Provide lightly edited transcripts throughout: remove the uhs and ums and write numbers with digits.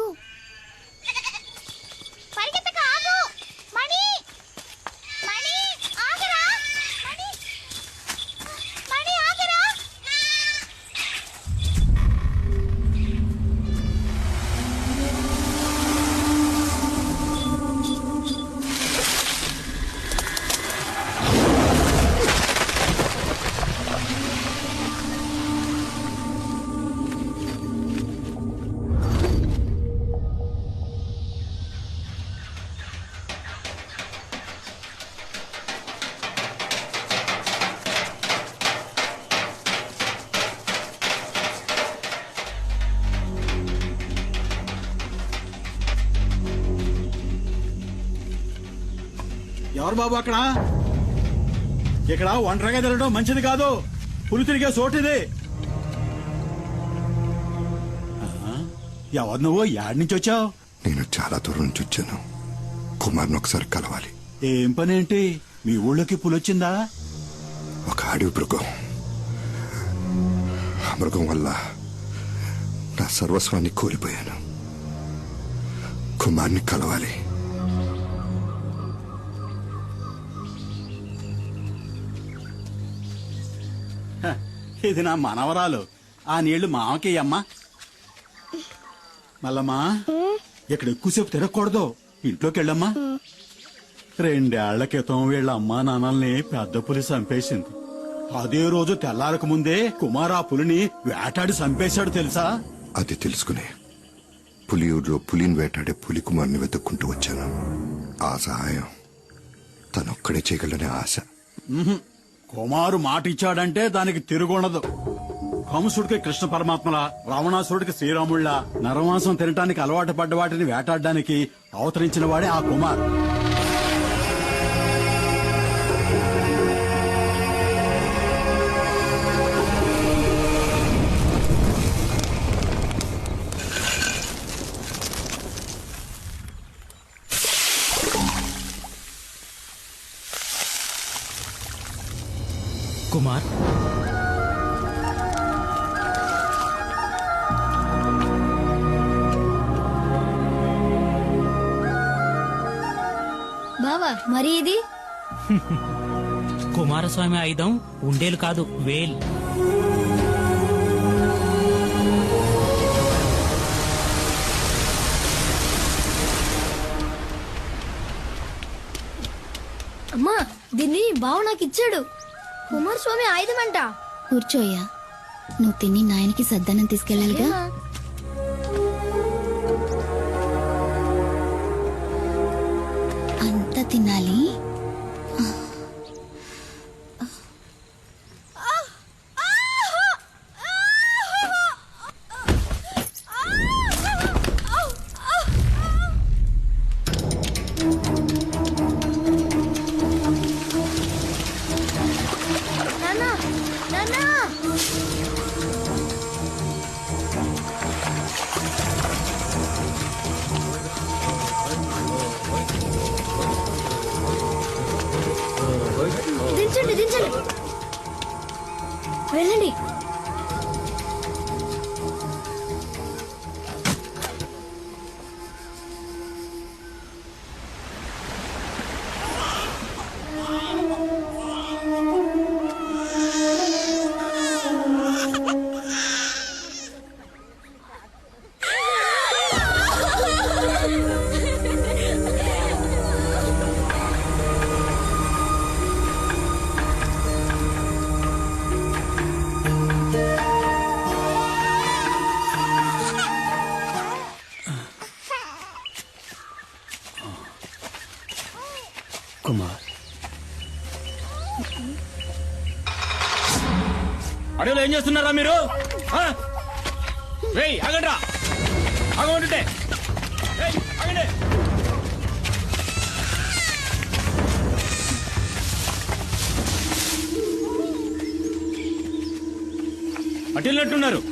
ఎక్కు. పరిగెత్తక, ఆగు. మణి, మణి, ఆగరా. మణి, మణి, ఆగరా. ఎవరు బాబు అక్కడ? ఇక్కడ ఒంటరిగా తిరగడం మంచిది కాదు. పులి తిరిగే చోటిది. ఎవరు నువ్వు? యాడ్ నుంచి వచ్చావు? నేను చాలా దూరం నుంచి వచ్చాను. కుమార్ని ఒకసారి కలవాలి. ఏం పని ఏంటి? మీ ఊళ్ళోకి పులొచ్చిందా? ఒక అడవి మృగం. ఆ మృగం వల్ల నా సర్వస్వాన్ని కోల్పోయాను. కుమార్ని కలవాలి. ఇది నా మనవరాలు. ఆ నీళ్లు మామకి అమ్మా. మల్లమ్మా, ఇక్కడ ఎక్కువసేపు తిరగకూడదు. ఇంట్లోకి వెళ్ళమ్మా. 2 ఏళ్ల క్రితం వీళ్ళ అమ్మా నాన్నల్ని పెద్ద పులి చంపేసింది. అదే రోజు తెల్లారక ముందే కుమార్ ఆ పులిని వేటాడి చంపేశాడు తెలుసా? అది తెలుసుకునే పులియూరులో పులిని వేటాడే పులి కుమార్ని వెతుక్కుంటూ వచ్చాను. ఆ సహాయం తనొక్కడే చేయగలనే ఆశ. కుమారు మాట ఇచ్చాడంటే దానికి తిరుగుండదు. కంసుడికి కృష్ణ పరమాత్మలా, రావణాసురుడికి శ్రీరాముళ్ళ నరమాంసం తినటానికి అలవాటు పడ్డ వాటిని వేటాడడానికి అవతరించిన వాడే ఆ కుమార్. కుమార్, బావా మరి ఇది కుమారస్వామి ఆయుధం ఉండేలు కాదు, వేల్. అమ్మా, దీన్ని బావ నాకు ఇచ్చాడు. కుమారస్వామి ఆయుధం అంట. కూర్చోయ్యా. నువ్వు తిని నాయనకి సద్దనం తీసుకెళ్ళాలిగా. అంత తినాలి. నాన్నా, నాన్నా. దించండి, దించండి. వెళ్ళండి. కుమార్, అడవిలో ఏం చేస్తున్నారా మీరు? ఆగండ్రా, ఆగమంటుంటే ఆగండి. అటు వెళ్ళినట్టున్నారు.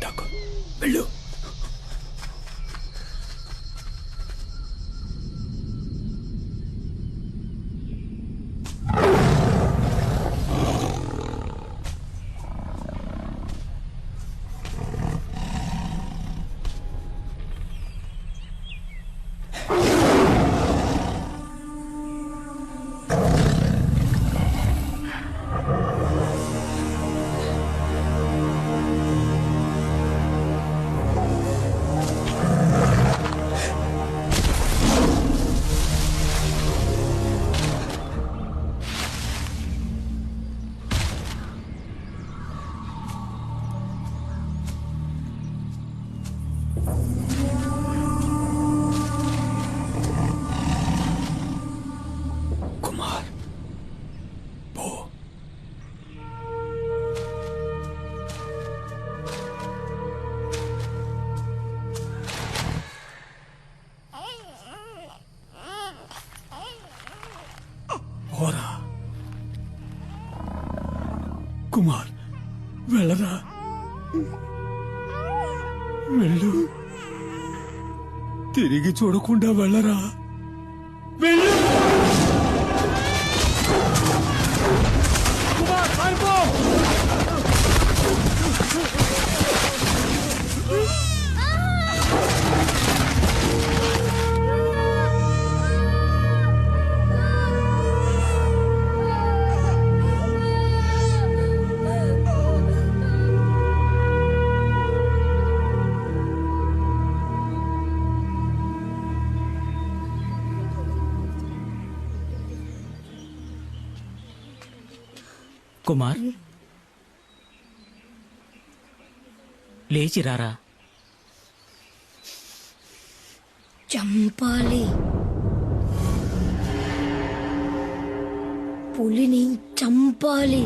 పెట్టాకు వెళ్ళు. కుమార్ పో. పోరా కుమార్, వెళ్ళరా, వెళ్ళు. తిరిగి చూడకుండా వెళ్ళరా, వెళ్ళు. కుమార్ లేచిరారా. చంపాలి, పులిని చంపాలి.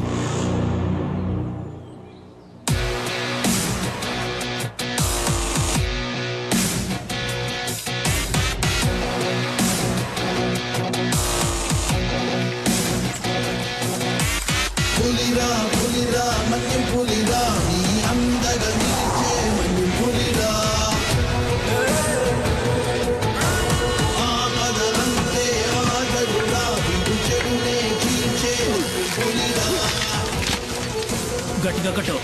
గట్టిగా కట్టు.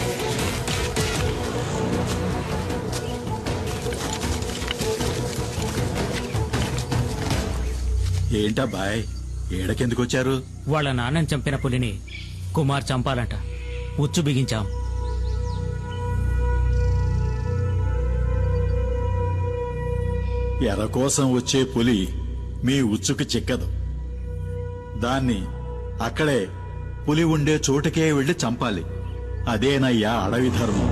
ఏంటబ్బాయ్, ఏడకెందుకొచ్చారు? వాళ్ళ నాన్నని చంపిన పులిని కుమార్ చంపాలంట. ఉచ్చు బిగించాం. ఎర కోసం వచ్చే పులి మీ ఉచ్చుకు చిక్కదు. దాన్ని అక్కడే పులి ఉండే చోటుకే వెళ్లి చంపాలి. అదేనయ్యా అడవి ధర్మం.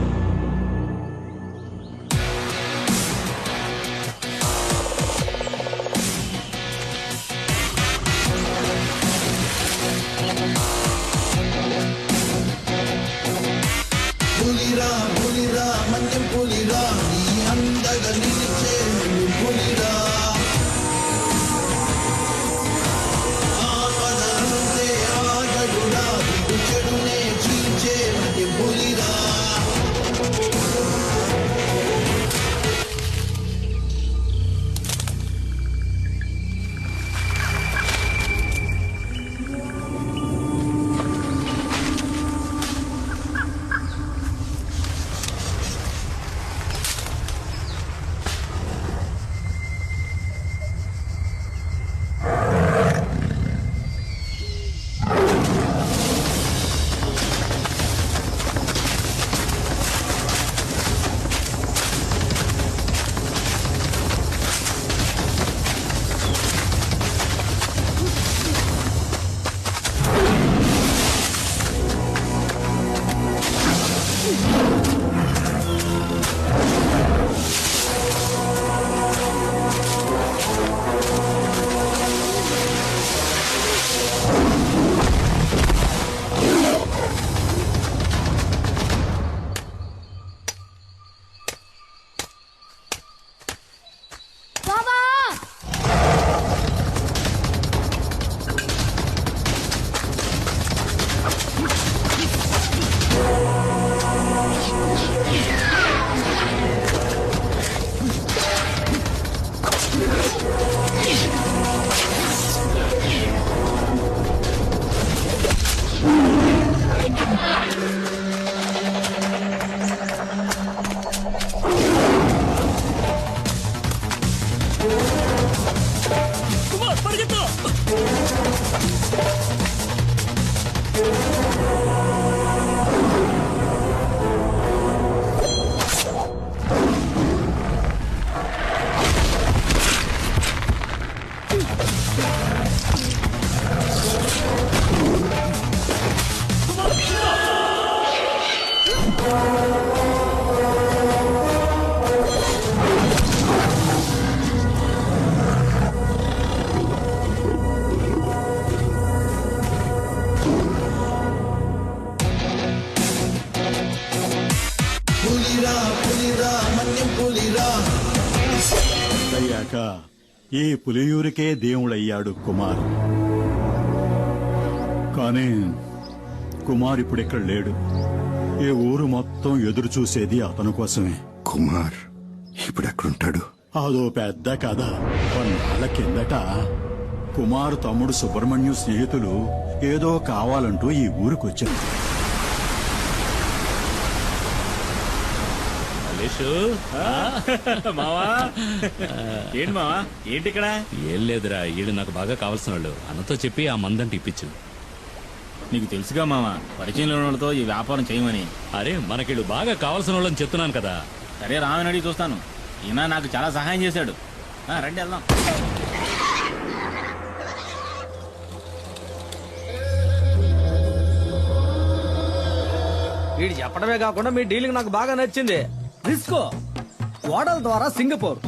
పెద్దయ్యాక ఈ పులియూరికే దేవుడయ్యాడు కుమార్. కానీ కుమార్ ఇప్పుడు ఇక్కడ లేడు. ఈ ఊరు మొత్తం ఎదురు చూసేది అతని కోసమే. కుమార్ ఇప్పుడు ఎక్కడుంటాడు? అదో పెద్ద కథ. కొన్నాళ్ళ కిందట కుమార్ తమ్ముడు సుబ్రహ్మణ్యం స్నేహితులు ఏదో కావాలంటూ ఈ ఊరికొచ్చారు. మావా ఏంటి మావా ఏంటి ఇక్కడ? ఏం లేదురా, వీళ్ళు నాకు బాగా కావాల్సిన వాళ్ళు. అన్నతో చెప్పి ఆ మందంటే ఇప్పించు. నీకు తెలుసుగా మావా, పరిచయంలో ఉన్న వాళ్ళతో ఈ వ్యాపారం చేయమని. అరే మనకిళ్ళు బాగా కావాల్సిన వాళ్ళని చెప్తున్నాను కదా. సరే రామని అడిగి చూస్తాను. ఈయన నాకు చాలా సహాయం చేశాడు. రండి వెళ్దాం. వీడు చెప్పడమే కాకుండా మీ డీలింగ్ నాకు బాగా నచ్చింది. రిస్కో ఓడల ద్వారా సింగపూర్,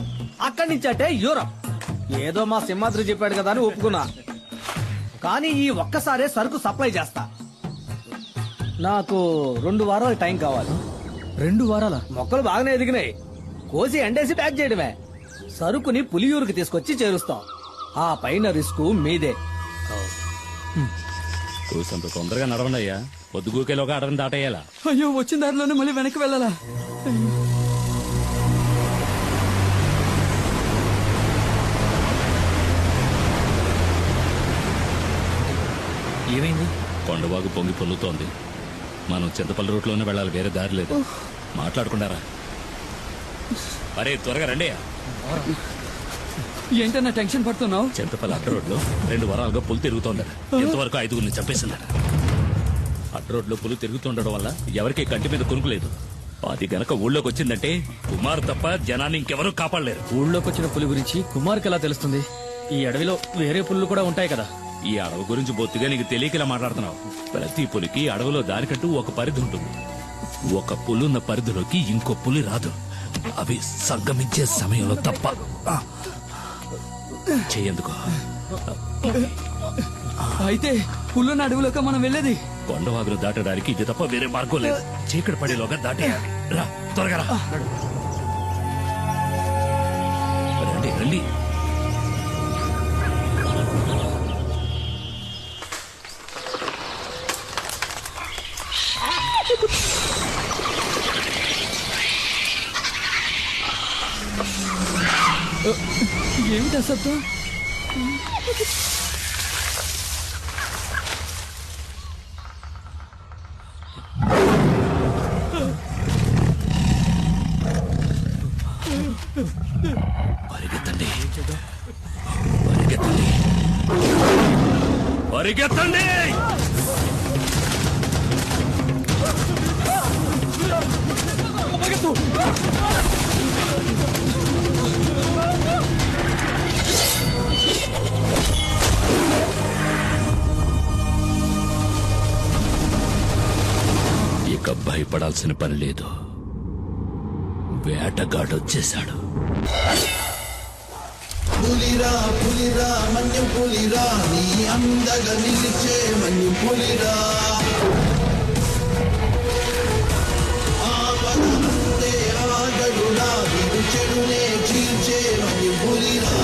అక్కడి నుంచి అంటే యూరప్. ఏదో మా సింహాద్రి చెప్పాడు కదా అని ఒప్పుకున్నా. కానీ ఈ ఒక్కసారే సరుకు సప్లై చేస్తా. నాకు 2 వారాల టైం కావాలి. 2 వారాల మొక్కలు బాగానే ఎదిగినాయి. కోసి ఎండేసి ప్యాక్ చేయడమే. సరుకుని పులియూరుకి తీసుకొచ్చి చేరుస్తాం. ఆ పైన రిస్క్ మీదే. కూసంత తొందరగా నడవండి అయ్యా. పొద్దుగూకేలోగా అడవిని దాటేయాలా? అయ్యో, వచ్చిన దారిలోనే మళ్ళీ వెనక్కి వెళ్ళాలా? ఏమైంది? కొండవాగు పొంగి పొల్లుతోంది. మనం చింతపల్లి రూట్లోనే వెళ్ళాలి, వేరే దారి లేదు. మాట్లాడుకున్నారా? అరే త్వరగా రండి. ఏంటన్నా టెన్షన్ పడుతున్నావు? చింతపల్లి అడ్డ రోడ్లో 2 వారాలుగా పులి తిరుగుతోందట. ఇంతవరకు 5గురిని చంపేసిందట. అడ్డ రోడ్లో పులి తిరుగుతుండడం వల్ల ఎవరికి కంటి మీద కొనుక్కులేదు. అది గనక ఊళ్ళోకి వచ్చిందంటే కుమార్ తప్ప జనాన్ని ఇంకెవరూ కాపాడలేరు. ఊళ్ళోకి వచ్చిన పులి గురించి కుమార్కి ఎలా తెలుస్తుంది? ఈ అడవిలో వేరే పుల్లు కూడా ఉంటాయి కదా. ఈ అడవి గురించి బొత్తిగా నీకు తెలియకలా మాట్లాడుతున్నావు. ప్రతి పులికి అడవిలో దానికంటూ ఒక పరిధి ఉంటుంది. ఒక పులున్న పరిధిలోకి ఇంకో పులి రాదు. అవి సంగమించే సమయంలో తప్ప. చెయ్యేందుకు అయితే పుల్లున్న అడవిలోకి మనం వెళ్ళేది? కొండవాగులు దాటడానికి ఇది తప్ప వేరే మార్గం లేదు. చీకటి పడేలోగా దాటేయాలి. రా త్వరగా రా. రండి రండి. ఏమిటా శబ్దం? పరిగెత్తండి పరిగెత్తండి పరిగెత్తండి. ఇక భయపడాల్సిన పని లేదు. వేటగాడొచ్చేశాడు. పులిరా పులిరా మన్యం పులిరా, నీ అందగా నిలిచే మన్యం పులిరా. ఆపదంతే ఆగడురా, విడు చెడునే చీల్చే మన్యం పులిరా.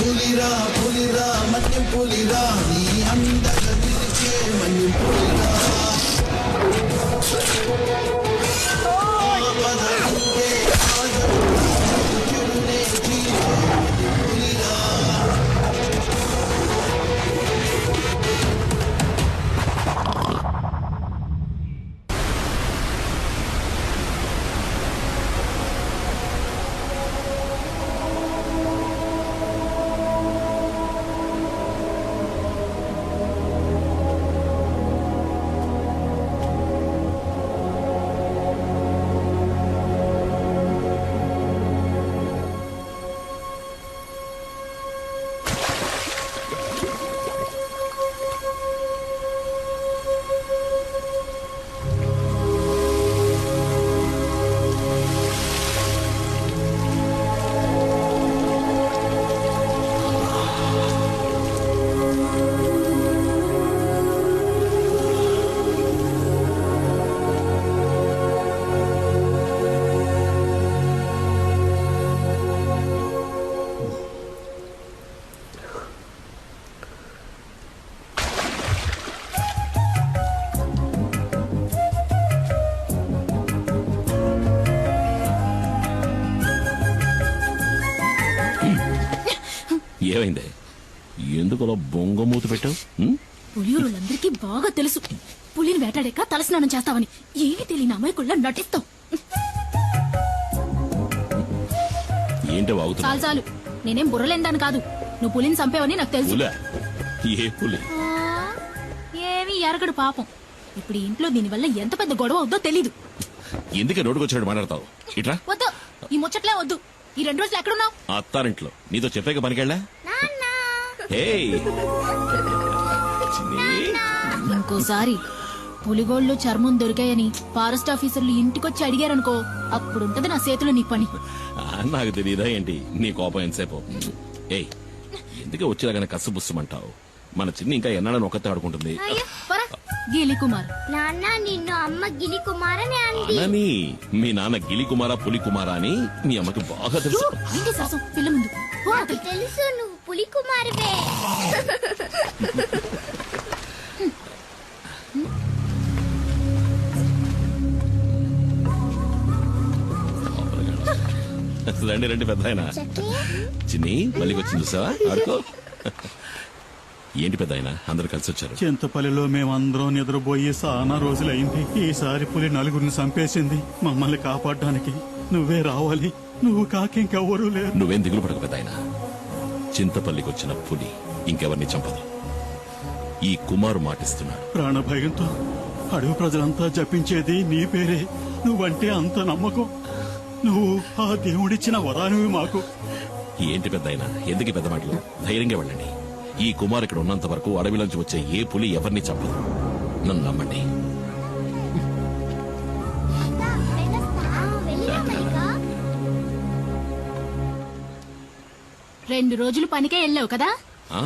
పులిరా పులిరా మన్యం పులిరా నీ అందగా నిలిచే మన్యం పులిరా ఏమైంది? ఎందుకు అలా బొంగమూత పెట్టావు? పులియూరులందరికీ బాగా తెలుసు పులిని వేటాడాక తలస్నానం చేస్తావని. ఏమీ తెలియని అమాయకుళ్ళ నటిస్తావు. ఏంటో వాగుతున్నా? చాలు చాలు, నేనేం బుర్రలేందాను కాదు. నువ్వు పులిని చంపేవని నాకు తెలుసు. పులా? ఏ పులి? ఏమీ ఎరగడు పాపం. ఇప్పుడు ఈ ఇంట్లో దీనివల్ల ఎంత పెద్ద గొడవ అవుద్దో తెలీదు. ఎందుకే నోటుకొచ్చాడు మాట్లాడతావు? ఇట్రా. వద్దు, ఈ ముచ్చట్లే వద్దు. ఈ 2 రోజులు ఎక్కడున్నావు? అత్తారింట్లో. నీతో చెప్పాక పనికెళ్ళా? ఇంకోసారి పులిగోళ్ళు చర్మం దొరికాయని ఫారెస్ట్ ఆఫీసర్లు ఇంటికొచ్చి అడిగారనుకో, అప్పుడుంటది నా చేతిలో నీ పని. నాకు తెలియదా ఏంటి నీ కోపం ఎంతసేపు? ఏయ్, ఎందుకే వచ్చేలాగానే కసు బుస్సమంటావు? మన చిన్ని ఇంకా ఎన్నాడని ఒక్కతే ఆడుకుంటుంది. గీలి కుమార్ నాన్న నిన్ను అమ్మ గిలి కుమారని అంది. అనని మీ నాన్న గిలి కుమారా పులి కుమారా అని మీ అమ్మకి బాగా తెలుసు. ఏంటి శాసం పిల్ల ముందు? నాకు తెలుసు నువ్వు పులి కుమారువే. రండి రండి పెద్ద ఆయన. చిన్ని మళ్ళీ వచ్చింది చూసావా? ఆడుకో. ఏంటి పెద్ద ఆయన అందరు కలిసి వచ్చారు? చింతపల్లిలో మేమందరం నిద్రపోయి చాలా రోజులైంది. ఈసారి పులి 4 చంపేసింది. మమ్మల్ని కాపాడడానికి నువ్వే రావాలి. నువ్వు కాకింకెవ్వరూ లేరు. నువ్వేం దిగులు పడక పెద్ద ఆయన. చింతపల్లికి వచ్చిన పులి ఇంకెవరిని చంపదు. ఈ కుమారు మాటిస్తున్నాడు. ప్రాణభయంతో అడవి ప్రజలంతా జపించేది నీ పేరే. నువ్వంటే అంత నమ్మకం. నువ్వు ఆ దేవుడిచ్చిన వరానివి మాకు. ఏంటి పెద్ద ఆయన ఎందుకు పెద్ద మాటలు? ధైర్యంగా వెళ్ళండి. ఈ కుమార్ ఇక్కడ ఉన్నంత వరకు అడవిలోంచి వచ్చే ఏ పులి ఎవరిని చంపదు. నన్ను నమ్మండి. రెండు రోజులు పనికే వెళ్ళావు కదా? ఆ,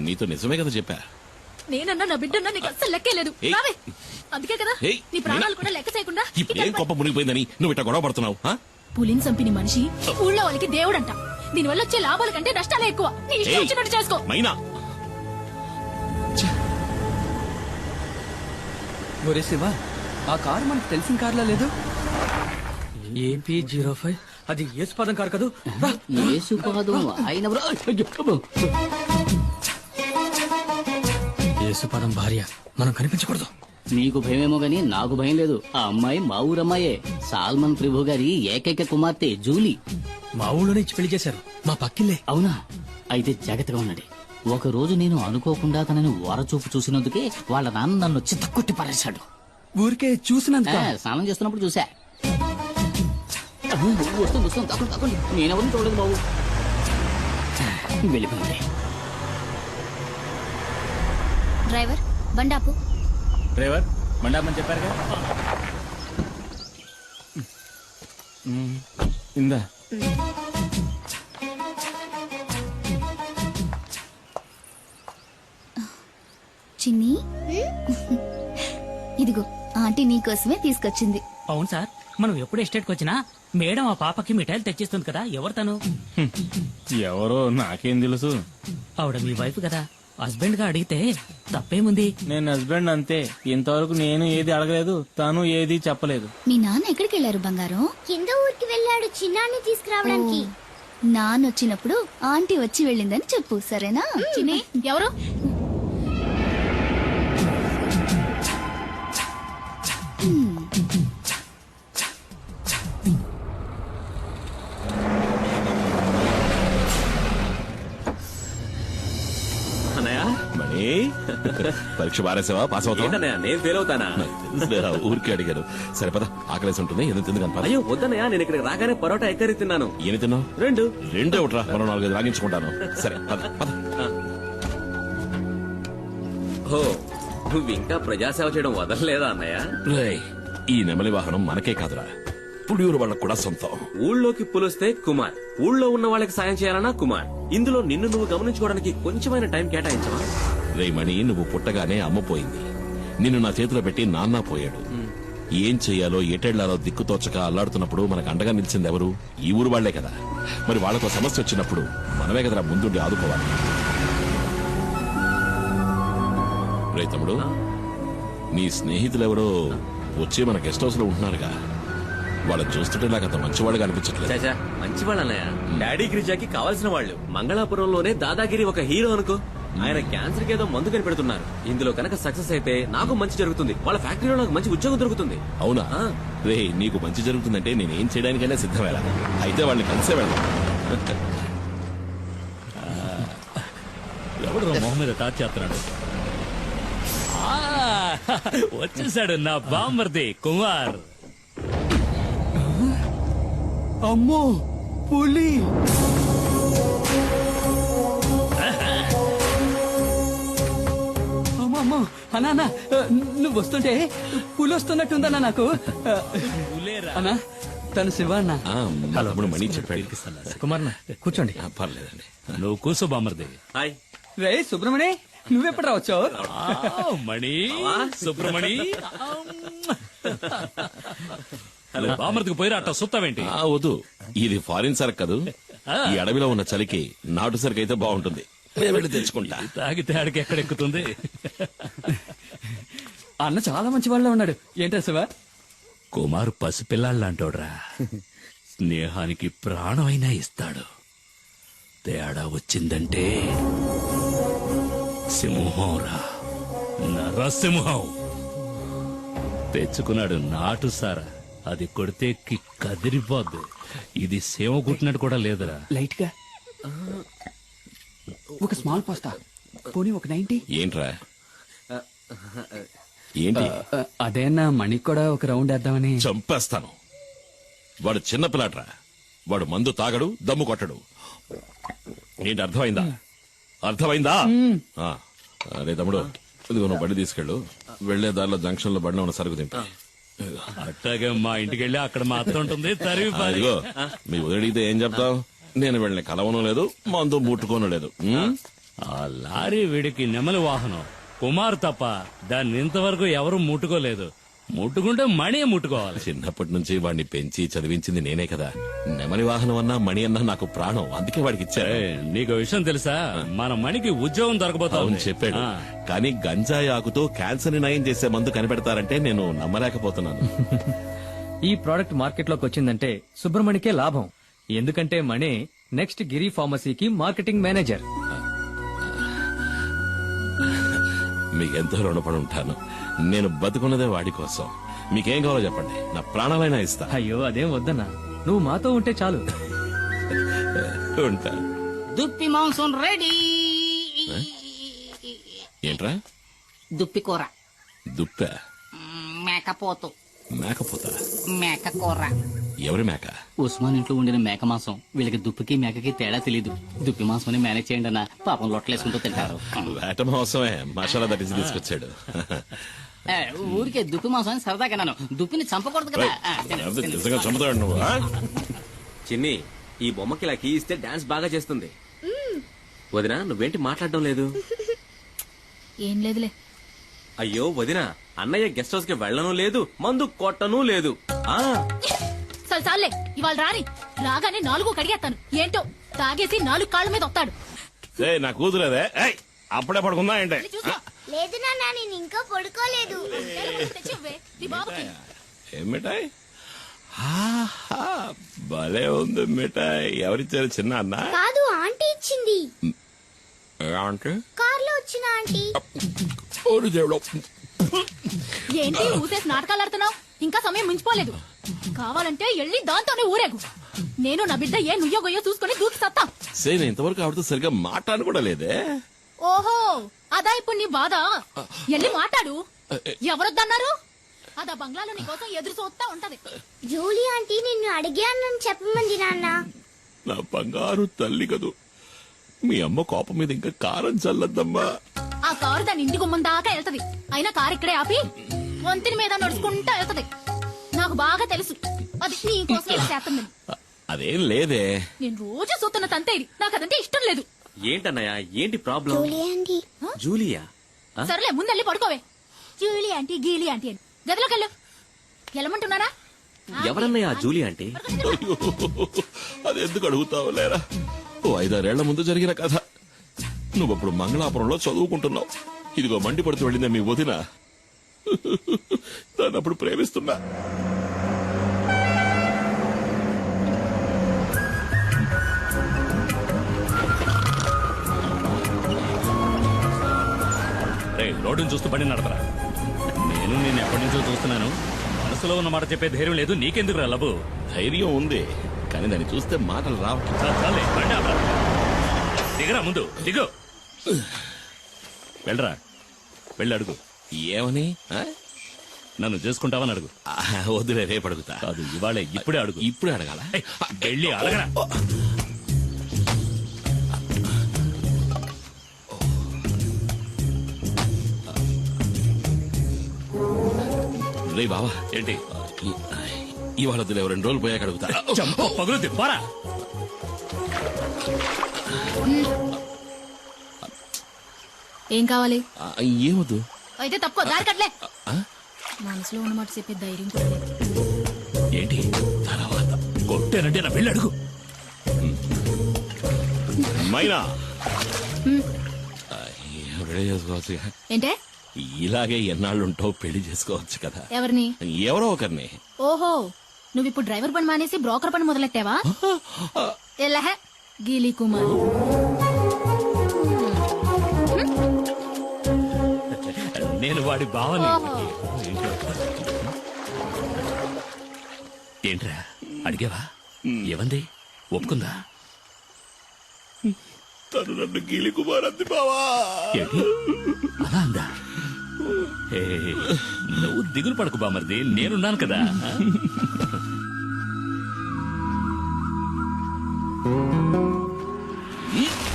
నీతో నిజమే కదా చెప్పా. నేనన్నా నా బిడ్డన్నా నీకు అస్సలు లెక్కేలేదు. ఏయ్. రావే. అందుకే కదా ఏయ్. నీ ప్రాణాలు కూడా లెక్క చేయకుండా ఇప్పుడేం గొప్ప మునిగిపోయిందని నువ్వు ఇట్లా గొడవ పడుతున్నావు? పులిని చంపిన మనిషి ఊళ్ళో వాళ్ళకి దేవుడంట. దీనివల్ల వచ్చే లాభాల కంటే నష్టాలే ఎక్కువ. నీ ఇష్టం ఏయ్. వచ్చినట్టు చేసుకో. మైనా ఒరే శివ, ఆ కారు మనకు తెలిసిన కార్లా లేదు. AP05 అది యేసుపాదం కారు కదూ. యేసుపాదం భార్య మనం కనిపించకూడదు. నీకు భయమేమో గాని నాకు భయం లేదు. ఆ అమ్మాయి మా ఊరమ్మాయే. సాల్మన్ ప్రభు గారి ఏకైక కుమార్తె జూలీ. మా ఊళ్ళోనే ఇచ్చి పెళ్లి చేశారు. మా పక్కిల్లే. అవునా? అయితే జాగ్రత్తగా ఉండండి. ఒక రోజు నేను అనుకోకుండా తనని వరచూపు చూసినందుకే వాళ్ళ నాన్న నన్ను చిత్తకొట్టి పారేశాడు. ఊరికే చూసినందుక? స్నానం చేస్తున్నప్పుడు చూసా. వస్తుంది వస్తుంది, తప్పండి తప్పండి. నేనెవరిని చూడలేదు బాబు. వెళ్ళిపోయింది. డ్రైవర్ బండాపు. డ్రైవర్ మండాపని చెప్పారుగా. ఇందా చిన్ని, ఇదిగో ఆంటీ నీకోసమే తీసుకొచ్చింది. అవును సార్, మనం ఎప్పుడు ఎస్టేట్కి వచ్చినా మేడం ఆ పాపకి మిఠాయిలు తెచ్చిస్తుంది కదా, ఎవరు తను? ఎవరో నాకేం తెలుసు. ఆవిడ మీ వైఫ్ కదా, హస్బెండ్ గా అడిగితే తప్పేముంది? నేను హస్బెండ్ అంతే. ఇంతవరకు నేను ఏది అడగలేదు, తను ఏది చెప్పలేదు. మీ నాన్న ఎక్కడికి వెళ్ళారు బంగారం? కింద ఊరికి వెళ్ళాడు చిన్నాన్ని తీసుకురావడానికి. నాన్న వచ్చినప్పుడు ఆంటీ వచ్చి వెళ్ళిందని చెప్పు, సరేనా? చిన్ని ఎవరు? మణి, పరీక్ష బారేసావా? పాస్ అవుతావా? నేను ఫెయిల్ అవుతానా? ఊరికి అడిగారు. సరే పద, ఆకలేసి ఉంటుంది, ఎందుకు తింది కనపడ. అయ్యో వద్దనయ్యా, నేను ఇక్కడ రాగానే పరోటా ఎక్కరి తిన్నాను. ఏమి తిన్నావు? రెండు ఒకట్రా, మరో 4-5 రాగించుకుంటాను. సరే పద పద. ఓ, నువ్వు ఇంకా ప్రజాసేవ చేయడం వదలలేదా అన్నయ్య? రేయ్, ఈ నెమలి వాహనం మనకే కాదురా, పుడియూరు వాళ్ళకు కూడా సొంతం. ఊళ్ళోకి పులిస్తే కుమార్, ఊళ్ళో ఉన్న వాళ్ళకి సాయం చేయాలన్నా కుమార్. ఇందులో నిన్ను నువ్వు గమనించుకోవడానికి కొంచెమైన టైం కేటాయించవా? రేయ్ మణి, నువ్వు పుట్టగానే అమ్మ పోయింది, నిన్ను నా చేతిలో పెట్టి నాన్న పోయాడు. ఏం చెయ్యాలో ఎటెళ్లాలో దిక్కుతోచక అల్లాడుతున్నప్పుడు మనకు అండగా నిలిచింది ఎవరు? ఈ ఊరు వాళ్లే కదా. మరి వాళ్లతో సమస్య వచ్చినప్పుడు మనమే కదరా ముందుండి ఆదుకోవాలి. రే తమ్ముడు, నీ స్నేహితులెవరో వచ్చి మన గెస్ట్ హౌస్ లో ఉంటున్నారుగా, వాళ్ళని చూస్తుంటే నాకు అంత మంచివాళ్ళుగా అనిపించట్లేదు. చాచా, మంచి వాళ్ళు అన్నయ్య. డాడీ గిరిజాకి కావాల్సిన వాళ్ళు. మంగళాపురంలోనే దాదాగిరి ఒక హీరో అనుకో. ఆయన క్యాన్సర్ కి ఏదో మందు కనిపెడుతున్నారు. ఇందులో కనుక సక్సెస్ అయితే నాకు మంచి జరుగుతుంది, వాళ్ళ ఫ్యాక్టరీలో నాకు మంచి ఉద్యోగం దొరుకుతుంది. అవునా? రే, నీకు మంచి జరుగుతుందంటే నేనేం చేయడానికైనా సిద్ధమేలా. అయితే వాళ్ళని కలిసే వెళ్దాం. ఎవడు మొహం మీద టాచ్ చేస్తున్నాడు? వచ్చేసాడు నా బామ్మర్ది కుమార్. అమ్మో, పులి! అమ్మో అన్నా, నువ్వు వస్తుంటే పులి వస్తున్నట్టుందన్నా నాకు. అన్నా, తను శివ అన్న. తమ్ముడు మణి చెప్పాడు. కుమార్ కూర్చోండి. పర్లేదండి, నువ్వు కూర్చో బామ్మర్ది. హాయ్ రే సుబ్రమణి, నువ్వెప్పుడు రావచ్చావు? మణి, సుబ్రమణి, బామ్మర్దికి పోయిరా అట్ట సుత్తావేంటి? వద్దు, ఇది ఫారిన్ సరుకు కాదు. ఈ అడవిలో ఉన్న చలికి నాటు సరుకు అయితే బాగుంటుంది, వెళ్ళి తెచ్చుకుంటా. తాగితే ఆడికి ఎక్కడెక్కుతుంది? అన్న చాలా మంచి వాళ్ళ ఉన్నాడు. ఏంటా శివ? కుమార్ పసిపిల్లాళ్ళంటోడ్రా, స్నేహానికి ప్రాణమైనా ఇస్తాడు. తేడా వచ్చిందంటే సింహంరా, నరసింహం. తెచ్చుకున్నాడు నాటు సారా, అది కొడితే కదిరిపోద్దు. ఇది సేవ కుట్టినట్టు కూడా లేదురా. లైట్ గా ఒక స్మాల్ పాస్తా, పోనీ ఒక 90. ఏంట్రా ఏంటి? అదే అన్న, మణికి కూడా ఒక రౌండ్ వేద్దామని. చంపేస్తాను. వాడు చిన్న పిల్లాడ్రా, వాడు మందు తాగడు, దమ్ము కొట్టడు. ఏంటి అర్థమైందా? అర్థమైందా? అరే తమ్ముడు, ఇదిగో నువ్వు బండి తీసుకెళ్ళు. వెళ్లే దారిలో జంక్షన్ లో బండిలో ఉన్న సరుకు తింటా. అట్టాగే మా ఇంటికి వెళ్ళి అక్కడ మా అత్త ఉంటుంది. ఇదిగో, మీ వదిలితే ఏం చెప్తావు? నేను వెళ్ళని కలవను లేదు, మందు ముట్టుకోను లేదు. ఆ లారీ వీడికి నెమలి వాహనం. కుమార్ తప్ప దాన్ని ఇంతవరకు ఎవరు ముట్టుకోలేదు. ముట్టుకుంటే మణి ముట్టుకోవాలి. చిన్నప్పటి నుంచి వాడిని పెంచి చదివించింది నేనే కదా. నెమలి వాహనం అన్నా మణి అన్నా నాకు ప్రాణం, అందుకే వాడికి ఇచ్చారు. నీకు విషయం తెలుసా? మన మణికి ఉద్యోగం దొరకబోతావు చెప్పాడు. కానీ గంజాయి ఆకుతో క్యాన్సర్ ని నయం చేసే మందు కనిపెడతారంటే నేను నమ్మలేకపోతున్నాను. ఈ ప్రోడక్ట్ మార్కెట్ లోకి వచ్చిందంటే సుబ్రమణికే లాభం. ఎందుకంటే మణి నెక్స్ట్ గిరి ఫార్మసీకి మార్కెటింగ్ మేనేజర్. మీకెంతో రుణపడి ఉంటాను. నేను బతుకున్నదే వాడి కోసం. మీకేం కావాలో చెప్పండి, నా ప్రాణాలైనా ఇస్తా. అయ్యో అదేం వద్దన్నా, నువ్వు మాతో ఉంటే చాలు. ఉంటా. దుప్పి మాంసం రెడీ. ఏంట్రా? దుప్పి కూర. దుప్ప? మేకపోతు. మేకపోతా? మేక కూర. ఎవరి మేక? ఉస్మాన్ ఇంట్లో ఉండిన మేక మాంసం. వీళ్ళకి దుప్పికి మేకకి తేడా తెలీదు. దుప్పి మాంసం మేనేజ్ చేయండి అన్న, పాపం లొట్టలేసుకుంటూ తింటారు. వేట మాంసమే మసాలా దట్టించి తీసుకొచ్చాడు. ఊరికే దుప్పి మాంసం అని సరదాగా అన్నాను. దుప్పిని చంపకూడదు కదా. నిజంగా చంపుతాడు నువ్వు. చిన్ని, ఈ బొమ్మకి ఇలా కీ ఇస్తే డాన్స్ బాగా చేస్తుంది. వదినా, నువ్వేంటి మాట్లాడడం లేదు? ఏం లేదులే. అయ్యో వదినా, అన్నయ్య గెస్ట్ హౌస్ కి వెళ్ళను లేదు, మందు కొట్టను లేదు. చాలే ఇవాళ రాని రాగానే 4 కడిగేస్తాను. ఏంటో తాగేసి 4 కాళ్ళ మీద వస్తాడు. నా కూతురేదే ఏయ్, అప్పుడే పడుకుందా ఏంటే లేదు నాన్న, నేను ఇంకా పడుకోలేదు. తెచ్చివ్వే నీ బాబుకి. ఏం మిఠాయి ఆహా, భలే ఉంది మిఠాయి. ఎవరిచ్చారు? చిన్న అన్న కాదు, ఆంటీ ఇచ్చింది. అంటే కార్లో వచ్చిన ఆంటీ. ఏంటి ఊసేసి నాటకాలు ఆడుతున్నావు? ఇంకా సమయం మించిపోలేదు. కావాలంటే వెళ్ళి దాంతోనే ఊరేగు. నేను నా బిడ్డ ఏ నుయ్యో గొయ్యో చూసుకుని దూకి సత్తా. సేన ఇంతవరకు ఆవిడతో సరిగ్గా మాట్లాడను కూడా లేదే. ఓహో, అదా ఇప్పుడు నీ బాధ. వెళ్ళి మాట్లాడు. ఎవరొద్దన్నారు? అదా బంగ్లాలో నీ కోసం ఎదురు చూస్తా ఉంటది. జూలీ ఆంటీ నిన్ను అడిగానని చెప్పమంది నాన్న. నా బంగారు తల్లి కదూ. మీ అమ్మ కోపం మీద ఇంకా కారం చల్లద్దమ్మా. ఆ కారు దాని ఇంటి గుమ్మం దాకా వెళ్తది. అయినా కారు ఇక్కడే ఆపి వంతిని మీద నడుచుకుంటా వెళ్తది. నాకు బాగా తెలుసు అది నీ కోసం ఇలా చేస్తుందని. అదేం లేదే. నేను రోజు చూస్తున్న తంతే ఇది. నాకు అదంటే ఇష్టం లేదు. ఏంటన్నయ్య, ఏంటి ప్రాబ్లం? Julie aunty. జూలియా? సరేలే ముందెళ్ళి పడుకోవే. జూలీ ఆంటీ గీలీ ఆంటీ అని గదిలోకి వెళ్ళు. వెళ్ళమంటున్నారా? ఎవరన్నయ్య జూలి అంటే? అయ్యో, అది ఎందుకు అడుగుతావు లేరా? ఓ 5-6 ముందు జరిగిన కథ. నువ్వప్పుడు మంగళాపురంలో చదువుకుంటున్నావు. ఇదిగో మండిపడుతూ వెళ్ళిందే మీ వదిన. దాన్ని అప్పుడు ప్రేమిస్తున్నా. రోడ్డును చూస్తూ బండి నడపరా. నేను నేను ఎప్పటి నుంచో చూస్తున్నాను. మనసులో ఉన్న మాట చెప్పే ధైర్యం లేదు. నీకెందుకు రా లబు? ధైర్యం ఉంది, కానీ దాన్ని చూస్తే మాటలు రావట్లేదు. చాలే, బండి ఆపరా. దిగరా ముందు, దిగు. వెళ్ళరా, వెళ్ళి అడుగు. ఏమని? నన్ను చేసుకుంటావని అడుగు. వద్దులే, రేపు అడుగుతా. కాదు, ఇవాళే, ఇప్పుడే అడుగు. ఇప్పుడే అడగాల? వెళ్ళి అడగరా. రే బావా, ఏంటి? ఇవాళ వద్దులే, 2 రోజులు పోయాక అడుగుతా. చంప పగులుద్ది, పోరా. ఏం కావాలి? ఏమొద్దు. అయితే తప్పుకో, దారి కట్లే. మనసులో ఉన్నమాట చెప్పే ధైర్యం కూడా లేదు. ఏంటి తర్వాత కొట్టేనంటే నా వెళ్ళి అడుగు. మైనా రెడీ చేసుకోవచ్చు. ఏంటే ఇలాగే ఎన్నాళ్ళుంటావు, పెళ్లి చేసుకోవచ్చు కదా. ఎవరిని? ఎవరో ఒకరిని. ఓహో, నువ్వు ఇప్పుడు డ్రైవర్ పని మానేసి బ్రోకర్ పని మొదలెట్టావా? ఎలా గీలీ కుమార్. నేను వాడి బావని. ఏంట్రా అడిగావా? ఏమంది? ఒప్పుకుందా? తను నన్ను గీలి కుమార్ అంది బావా. ఏంటి అలా అందా? నువ్వు దిగులు పడకు బామర్ది, నేనున్నాను కదా.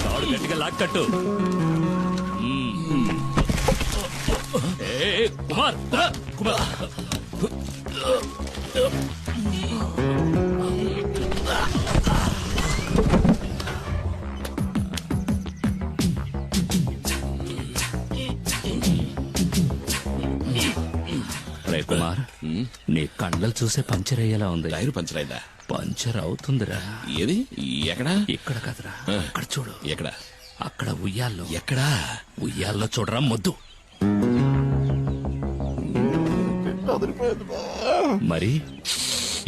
తాడు గట్టిగా లాక్కట్టు. కుమార్, కుమార్. రే కుమార్, నీ కండలు చూసే పంచర్ అయ్యేలా ఉంది. టైర్ పంచర్ అయిందా? పంచర్ అవుతుందిరా. ఏది? ఎక్కడా? ఇక్కడ కదరా, అక్కడ చూడు. ఎక్కడ? అక్కడ ఉయ్యాల్లో. ఎక్కడా? ఉయ్యాల్లో చూడరా మొద్దు. మరి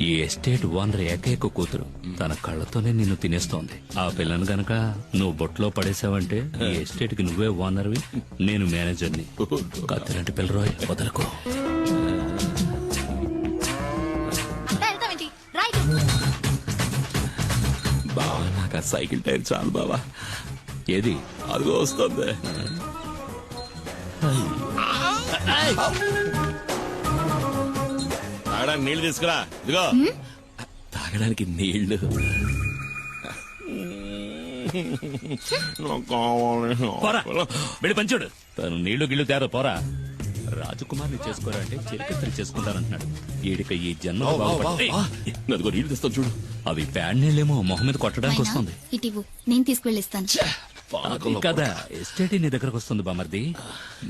ఈ ఎస్టేట్ ఓనర్ ఏకైక కూతురు తన కళ్ళతోనే నిన్ను తినేస్తోంది. ఆ పిల్లను గనక నువ్వు బొట్లో పడేసావంటే ఈ ఎస్టేట్ కి నువ్వే ఓనర్వి, నేను మేనేజర్ని. కత్తిలాంటి పిల్లరోయ్, వదలకు. బావా, నాకు ఆ సైకిల్ టైర్ చాలు బావా. ఏది? అదిగో వస్తుంది. తాగడానికి నీళ్లు తీసుకురా. ఇదిగో తాగడానికి నీళ్లు. పోరా, వెళ్ళి పంచుడు. తను నీళ్లు గిళ్ళు తేరా, పోరా. రాజకుమార్ని చేసుకోరా అంటే చిరకత్రి చేసుకుంటానంటున్నాడు. ఈడిక ఈ జన్మ అదిగో నీళ్లు తెస్తాను చూడు. అవి ప్యాడ్ నీళ్ళేమో మొహం మీద కొట్టడానికి వస్తుంది. ఇటివు, నేను తీసుకువెళ్ళిస్తాను. అది కదా, ఎస్టేట్ నీ దగ్గరకు వస్తుంది బామర్ది.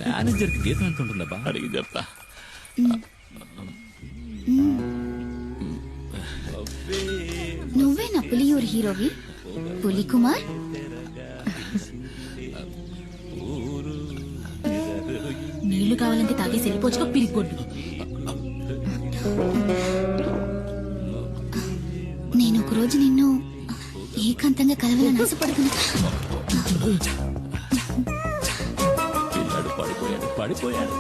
మేనేజర్ కి జీతం ఎంత ఉంటుందా? అడిగి చెప్తా. పులియూరు హీరోవి పులికుమార్. నీళ్లు కావాలంటే తాగేసి వెళ్ళిపోవచ్చుకో పిరిగొడ్డు. నేను ఒకరోజు నిన్ను ఏకాంతంగా కలవాలని ఆశపడుతున్నా. పిల్లాడు పడిపోయాడు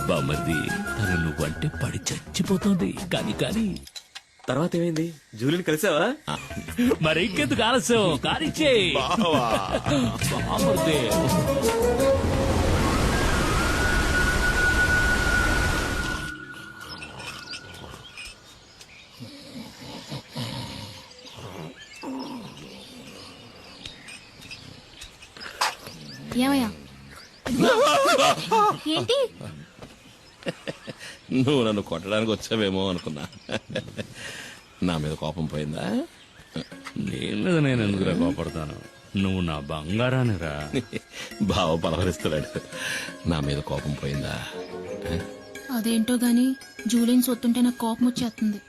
బామర్ది, తను నువ్వంటే పడి చచ్చిపోతుంది. కానీ తర్వాత ఏమైంది? జూలిని కలిసావా? మరి ఇంకెందుకు ఆలస్యం, కానిచ్చే బామర్ది. ఏమయ్యా? ఏంటి? నువ్వు నన్ను కొట్టడానికి వచ్చావేమో అనుకున్నా. నా మీద కోపం పోయిందా? నేను ఎందుకురా కోపడతాను? నువ్వు నా బంగారానిరా. బావ పలవరిస్తున్నాడు. నా మీద కోపం పోయిందా? అదేంటో గాని జూలిని సొత్తుంటే నాకు కోపం వచ్చేస్తుంది.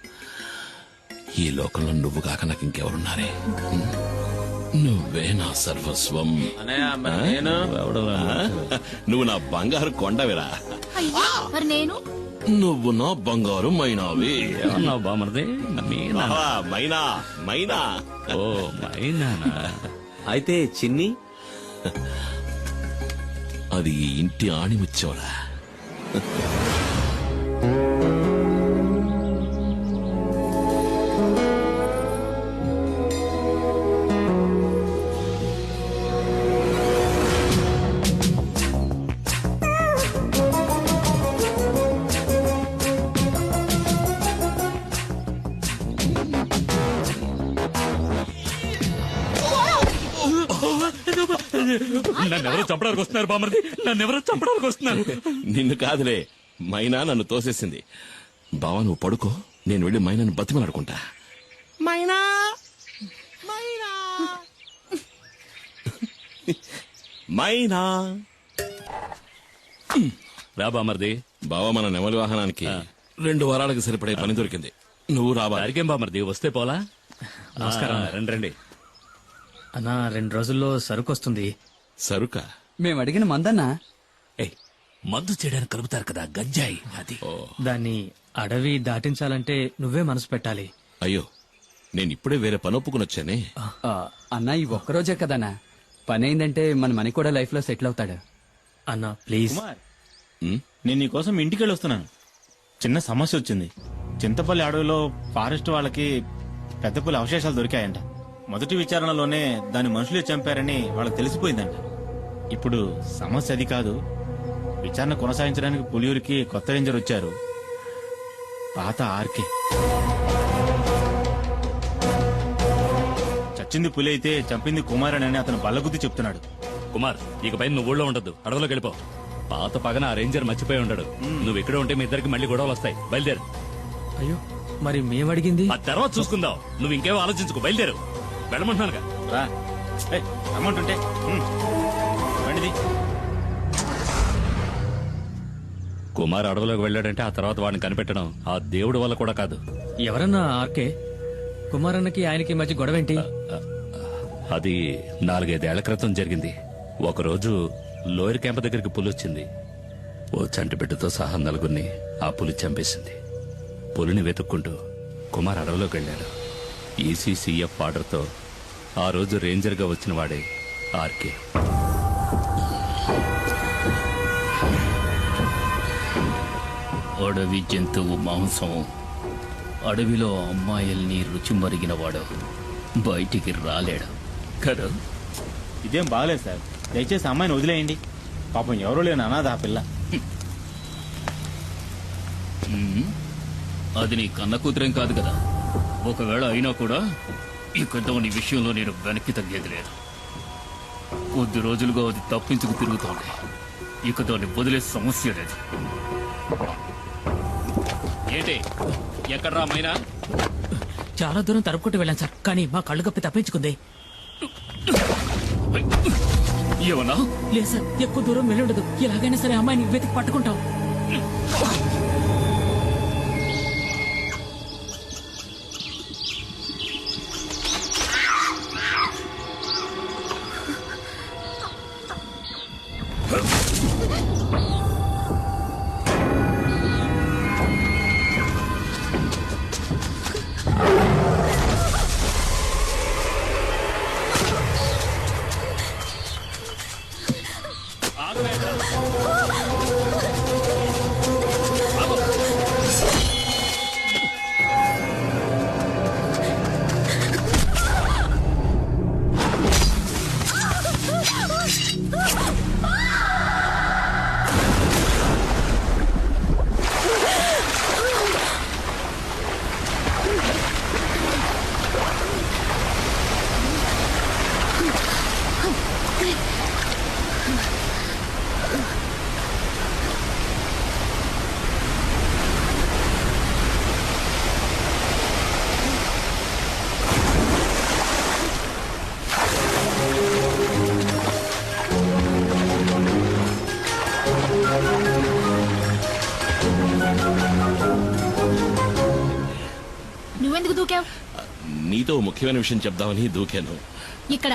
ఈ లోకంలో నువ్వు కాక నాకు ఇంకెవరున్నారే? నువ్వే నా సర్వస్వం. నువ్వు నా బంగారు కొండవిరా. అయ్యో, మరి నేను? నువ్వు నా బంగారు మైనావి. ఏమన్నావు బామర్ది? మైనా. ఓ మైనానా? అయితే చిన్ని? అది ఈ ఇంటి ఆణిముచ్చోరా. నన్నెవరో చంపడానికి వస్తున్నారు బామర్ది, నన్నెవరో చంపడానికి వస్తున్నారు. నిన్ను కాదులే, మైనా నన్ను తోసేసింది. బావా నువ్వు పడుకో, నేను వెళ్ళి మైనాను బతిమలాడుకుంటా. మైనా మైనా రా బామర్ది. బావా మన నెమలి వాహనానికి 2 వారాలకు సరిపడే పని దొరికింది. నువ్వు రావా? అరికేం బామర్ది, వస్తే పోలా. నమస్కారం. రండి. అన్నా 2 రోజుల్లో సరుకు వస్తుంది. సరుక? మేము అడిగిన మందన్నా. మందు చేయడానికి కలుపుతారు కదా, గంజాయి. అది దాన్ని అడవి దాటించాలంటే నువ్వే మనసు పెట్టాలి. అయ్యో, నేను ఇప్పుడే వేరే పని ఒప్పుకుని వచ్చానే. అన్నా ఈ ఒక్కరోజే కదన్నా, పని అయిందంటే మన మనీ కూడా లైఫ్ లో సెటిల్ అవుతాడు. అన్నా ప్లీజ్. నేను నీకోసం ఇంటికి వెళ్ళి వస్తున్నాను. చిన్న సమస్య వచ్చింది. చింతపల్లి అడవిలో ఫారెస్ట్ వాళ్ళకి పెద్ద పులి అవశేషాలు దొరికాయంట. మొదటి విచారణలోనే దాని మనుషులే చంపారని వాళ్ళకి తెలిసిపోయిందంట. ఇప్పుడు సమస్య అది కాదు. విచారణ కొనసాగించడానికి పులియూరికి కొత్త రేంజర్ వచ్చారు, పాత ఆర్కే. చచ్చింది పులి అయితే చంపింది కుమార్ అని అతను బల్లగుద్ది చెప్తున్నాడు. కుమార్, ఇకపై నువ్వు ఊళ్ళో ఉండద్దు, అడవిలోకి వెళ్ళిపో. పాత పగన ఆ రేంజర్ మర్చిపోయి ఉండడు. నువ్వు ఇక్కడ ఉంటే మీ ఇద్దరికి మళ్ళీ గొడవలు వస్తాయి. బయలుదేరు. అయ్యో, మరి మేమడిగింది ఆ తర్వాత చూసుకుందాం. నువ్వు ఇంకేమో ఆలోచించుకో, బయలుదేరు. వెళ్ళమంటున్నానుగా. రా, అమౌంట్ ఉంటే బండిది. కుమార్ అడవిలోకి వెళ్ళాడంటే ఆ తర్వాత వాడిని కనిపెట్టడం ఆ దేవుడి వల్ల కూడా కాదు. ఎవరన్నా ఆర్కే? కుమారన్నకి ఆయనకి మధ్య గొడవేంటి? అది 4-5 ఏళ్ల క్రితం జరిగింది. ఒకరోజు లోయర్ క్యాంప్ దగ్గరికి పులి వచ్చింది. ఓ చంటి బిడ్డతో సహా 4గురిని ఆ పులి చంపేసింది. పులిని వెతుక్కుంటూ కుమార్ అడవిలోకి వెళ్ళాడు. ఈసీసీఎఫ్ ఆర్డర్తో ఆ రోజు రేంజర్గా వచ్చిన వాడే ఆర్కే. అడవి జంతువు మాంసం, అడవిలో అమ్మాయిల్ని రుచి మరిగినవాడు బయటికి రాలేడు కదా. ఇదేం బాగలేదు సార్, దయచేసి అమ్మాయిని వదిలేయండి. పాపం ఎవరూ లేని అనాథ ఆ పిల్ల. అది నీ కన్న కూతురేం కాదు కదా. ఒకవేళ అయినా కూడా ఇక దాని విషయంలో నేను వెనక్కి తగ్గేది లేదు. కొద్ది రోజులుగా అది తప్పించుకు తిరుగుతోంది. ఇక దాన్ని వదిలే సమస్య లేదు. ఏంటి ఎక్కడ్రా మైనా? చాలా దూరం తరుపుకుంటూ వెళ్ళాను సార్, కానీ మా కళ్ళు కప్పి తప్పించుకుంది. ఏమన్నా? లేదు సార్, ఎక్కువ దూరం వెళ్ళుండదు. ఎలాగైనా సరే అమ్మాయిని వెతికి పట్టుకుంటాం. నువ్వెందుకు దూకావు? నీతో ముఖ్యమైన విషయం చెప్దామని దూకాను. ఇక్కడ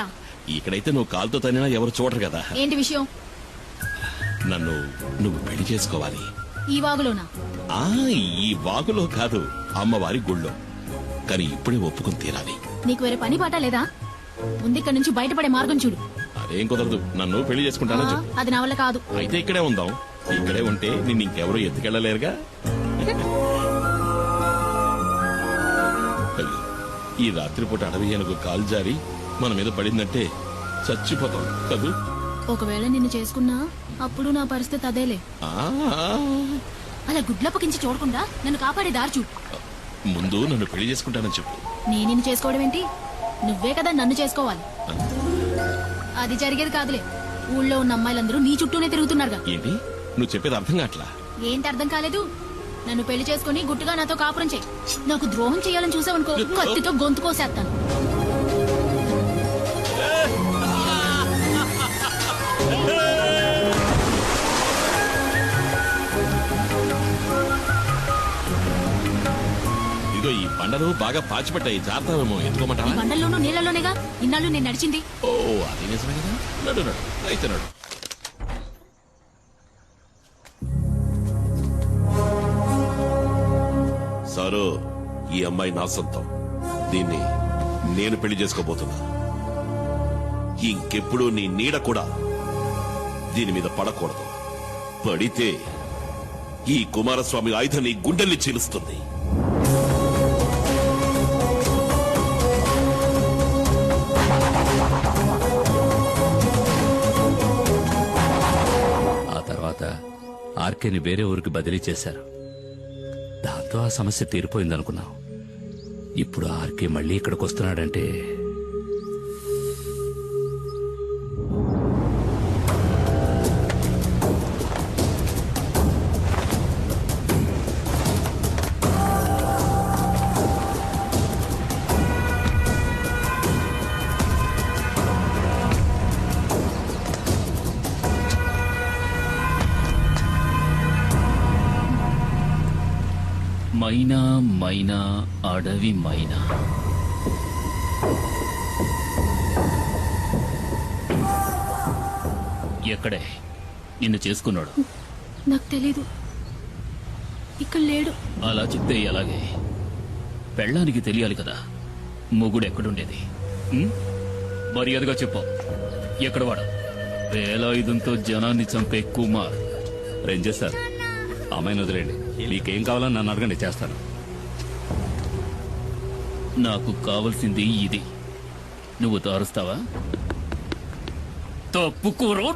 ఇక్కడైతే నువ్వు కాలుతో తనినా ఎవరు చూడరు కదా. ఏంటి విషయం? నువ్వు పెళ్లి చేసుకోవాలి. ఈ వాగులోనా? ఆ ఈ వాగులో కాదు, అమ్మవారి గుళ్ళో. కానీ ఇప్పుడే ఒప్పుకుని తీరాలి. నీకు వేరే పని పాట లేదా? ముందు ఇక్కడ నుంచి బయటపడే మార్గం చూడు. అదేం కుదరదు. నన్ను పెళ్లి చేసుకుంటానని చెప్పు. అది నా వల్ల కాదు. అయితే ఇక్కడే ఉందాం. ఇక్కడే ఉంటే నిన్ను ఇంకెవరూ ఎత్తుకెళ్ళలేరుగా. అయ్యో, ఈ రాత్రిపూట అడవి ఏనుగు కాలు జారి మన మీద పడిందంటే చచ్చిపోతాం కదూ. ఒకవేళ నిన్ను చేసుకున్నా అప్పుడు నా పరిస్థితి అదేలే. అలా గుడ్లప్పకించి చూడకుండా నన్ను కాపాడే దారి చూడు. ముందు నన్ను పెళ్లి చేసుకుంటానని చెప్పు. నేను నిన్ను చేసుకోవడం ఏంటి? నువ్వే కదా నన్ను చేసుకోవాలి. అది జరిగేది కాదులే. ఊళ్ళో ఉన్న అమ్మాయిలందరూ నీ చుట్టూనే తిరుగుతున్నారుగా. ఏంటి నువ్వు చెప్పేది అర్థం కావట్లా? ఏంటి అర్థం కాలేదు? నన్ను పెళ్లి చేసుకుని గుట్టుగా నాతో కాపురం చేయి. నాకు ద్రోహం చేయాలని చూసావనుకో, కత్తితో గొంతు కోసేస్తాను. ఇదిగో ఈ బండలు బాగా పాచిపట్టాయి, జాగ్రత్తమేమో. ఈ ఎత్తుకోమంటావా? బండల్లోనూ నీళ్లలోనేగా ఇన్నాళ్ళు నేను నడిచింది. ఓ అది నిజమే కదా. నడు నడు అయితే నడు. సారు, ఈ అమ్మాయి నా సొంతం. దీన్ని నేను పెళ్లి చేసుకోబోతున్నా. ఇంకెప్పుడు నీ నీడ కూడా దీని మీద పడకూడదు. పడితే ఈ కుమారస్వామి ఆయుధం నీ గుండెల్ని చీలుస్తుంది. ఆ తర్వాత ఆర్కేని వేరే ఊరికి బదిలీ చేశారు. దాంతో ఆ సమస్య తీరిపోయిందనుకున్నాం. ఇప్పుడు ఆర్కే మళ్ళీ ఇక్కడికి వస్తున్నాడంటే మైనా మైనా అడవి మైనా. ఎక్కడే నిన్ను చేసుకున్నాడు? నాకు తెలీదు. ఇక్కడ లేడు. అలా చెప్తే ఎలాగే? పెళ్ళానికి తెలియాలి కదా మొగుడు ఎక్కడుండేది. మర్యాదగా చెప్పు, ఎక్కడ వాడు? వేలాయుధంతో జనాన్ని చంపే కుమార్. రేంజర్ సార్, అమ్మాయిని వదిలేండి. మీకేం కావాలని నన్ను అడగండి, చేస్తాను. నాకు కావలసింది ఇది. నువ్వు తారుస్తావా? తప్పుకోరో.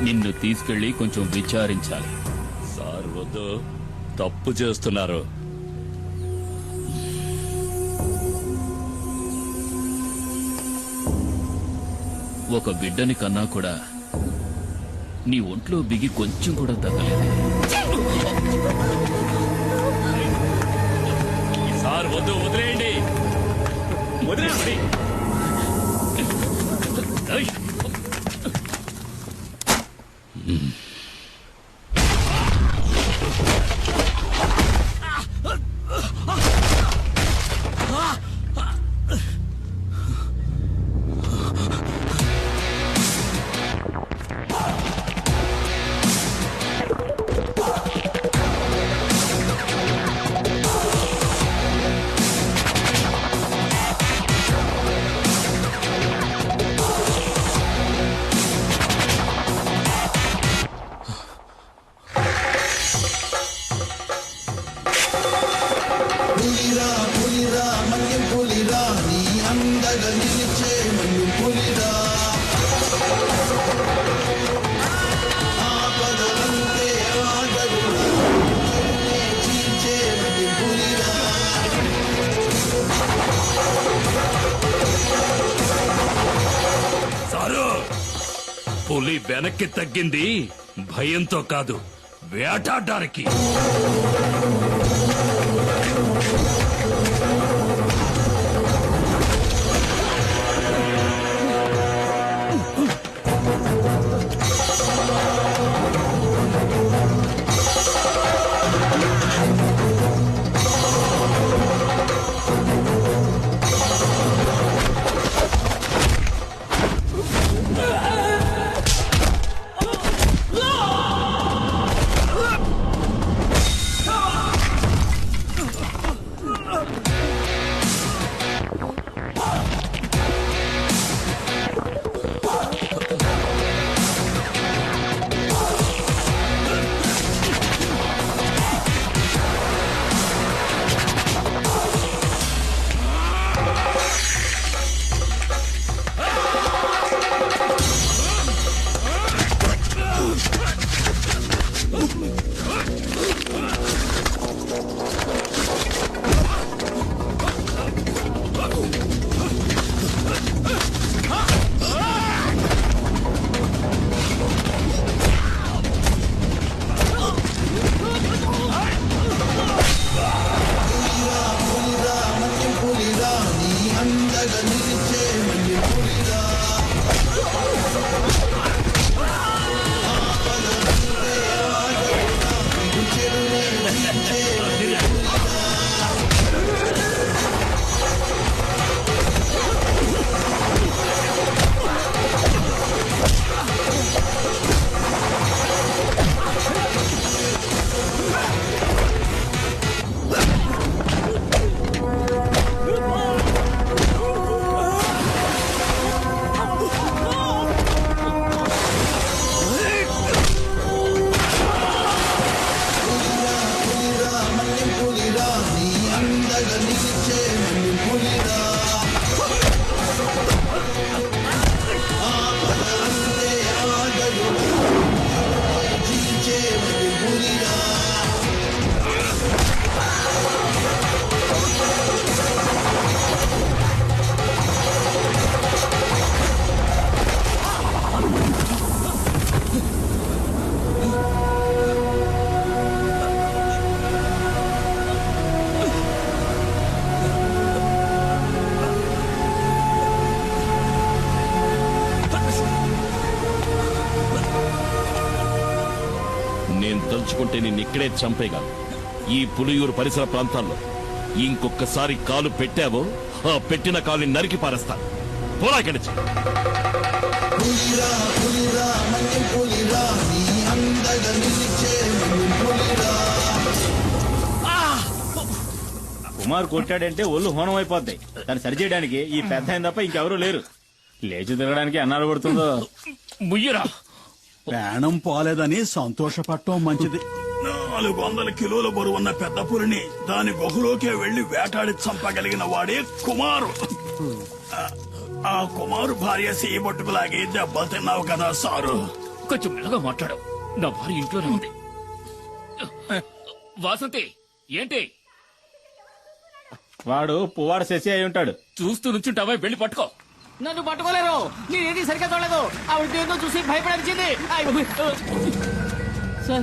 నిన్ను తీసుకెళ్లి కొంచెం విచారించాలి. సార్ వద్దు, తప్పు చేస్తున్నారు. ఒక బిడ్డని కన్నా కూడా నీ ఒంట్లో బిగి కొంచెం కూడా తగ్గలేదు. సార్ వద్దు, వదిలేయండి, వదిలేయండి. ఏయ్! పులిరా పులిరా మన్యం పులిరా నీ అందగా నిలిచే మన్యం పులిరా ఆపదలంటే ఆగదురా చీల్చే మన్యం పులిరా సారు, పులి వెనక్కి తగ్గింది భయంతో కాదు, వేటాడడానికి. తలుచుకుంటే నిన్నిక్కడే చంపేయగలను. ఈ పులియూరు పరిసర ప్రాంతాల్లో ఇంకొకసారి కాలు పెట్టావో ఆ పెట్టిన కాలుని నరికి పారేస్తాను. పోలా ఇక్కడి నుంచి. పులిరా పులిరా మన్యం పులిరా నీ అందగా నిలిచే మన్యం పులిరా. కుమార్ కొట్టాడంటే ఒళ్ళు హోనం అయిపోద్ది. దాన్ని సరిచేయడానికి ఈ పెద్ద ఆయన తప్ప ఇంకెవరూ లేరు. లేచి తిరగడానికి అన్నాడు పడుతుందో. ముయ్యరా, ప్రాణం పోలేదని సంతోషపడటం మంచిది. 400 కిలోల బరువున్న పెద్ద పులిని దాని గుహలోకే వెళ్లి వేటాడి చంపగలిగిన వాడే కుమారు. ఆ కుమారు భార్య సీబొట్టుకులాగి దెబ్బలు తిన్నావు కదా సారు. కొంచెం మెల్లగా మాట్లాడు. నా భార్య ఇంట్లోనే ఉంది. వాసంతి ఏంటి? వాడు పువ్వాడు శశి అయి ఉంటాడు. చూస్తూ నుంచుంటావా? వెళ్ళి పట్టుకో. నన్ను పట్టుకోలేరు. నేనేది సరిగ్గా చూడలేదు. ఆవిడ దేన్నో చూసి భయపడనిచ్చింది.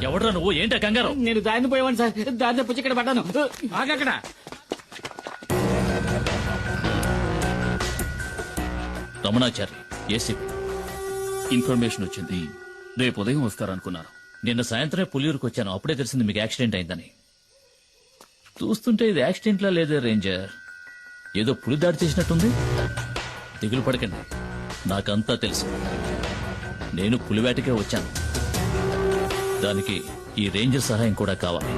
ఎవడ్రా నువ్వు? ఏంటా కంగారు? నేను దారిని పోయేవాడిని సార్. దారి తప్పించి ఇక్కడ పడ్డాను. ఆగక్కడ. రమణాచారి ఏసీపీ. ఇన్ఫర్మేషన్ వచ్చింది. రేపు ఉదయం వస్తారనుకున్నాను. నిన్న సాయంత్రమే పులియూరుకు వచ్చాను. అప్పుడే తెలిసింది మీకు యాక్సిడెంట్ అయిందని. చూస్తుంటే ఇది యాక్సిడెంట్ లా లేదే రేంజర్. ఏదో పులి దాడి చేసినట్టుంది. దిగులు పడకండి, నాకంతా తెలుసు. నేను పులివేటకే వచ్చాను. దానికి ఈ రేంజర్ సహాయం కూడా కావాలి.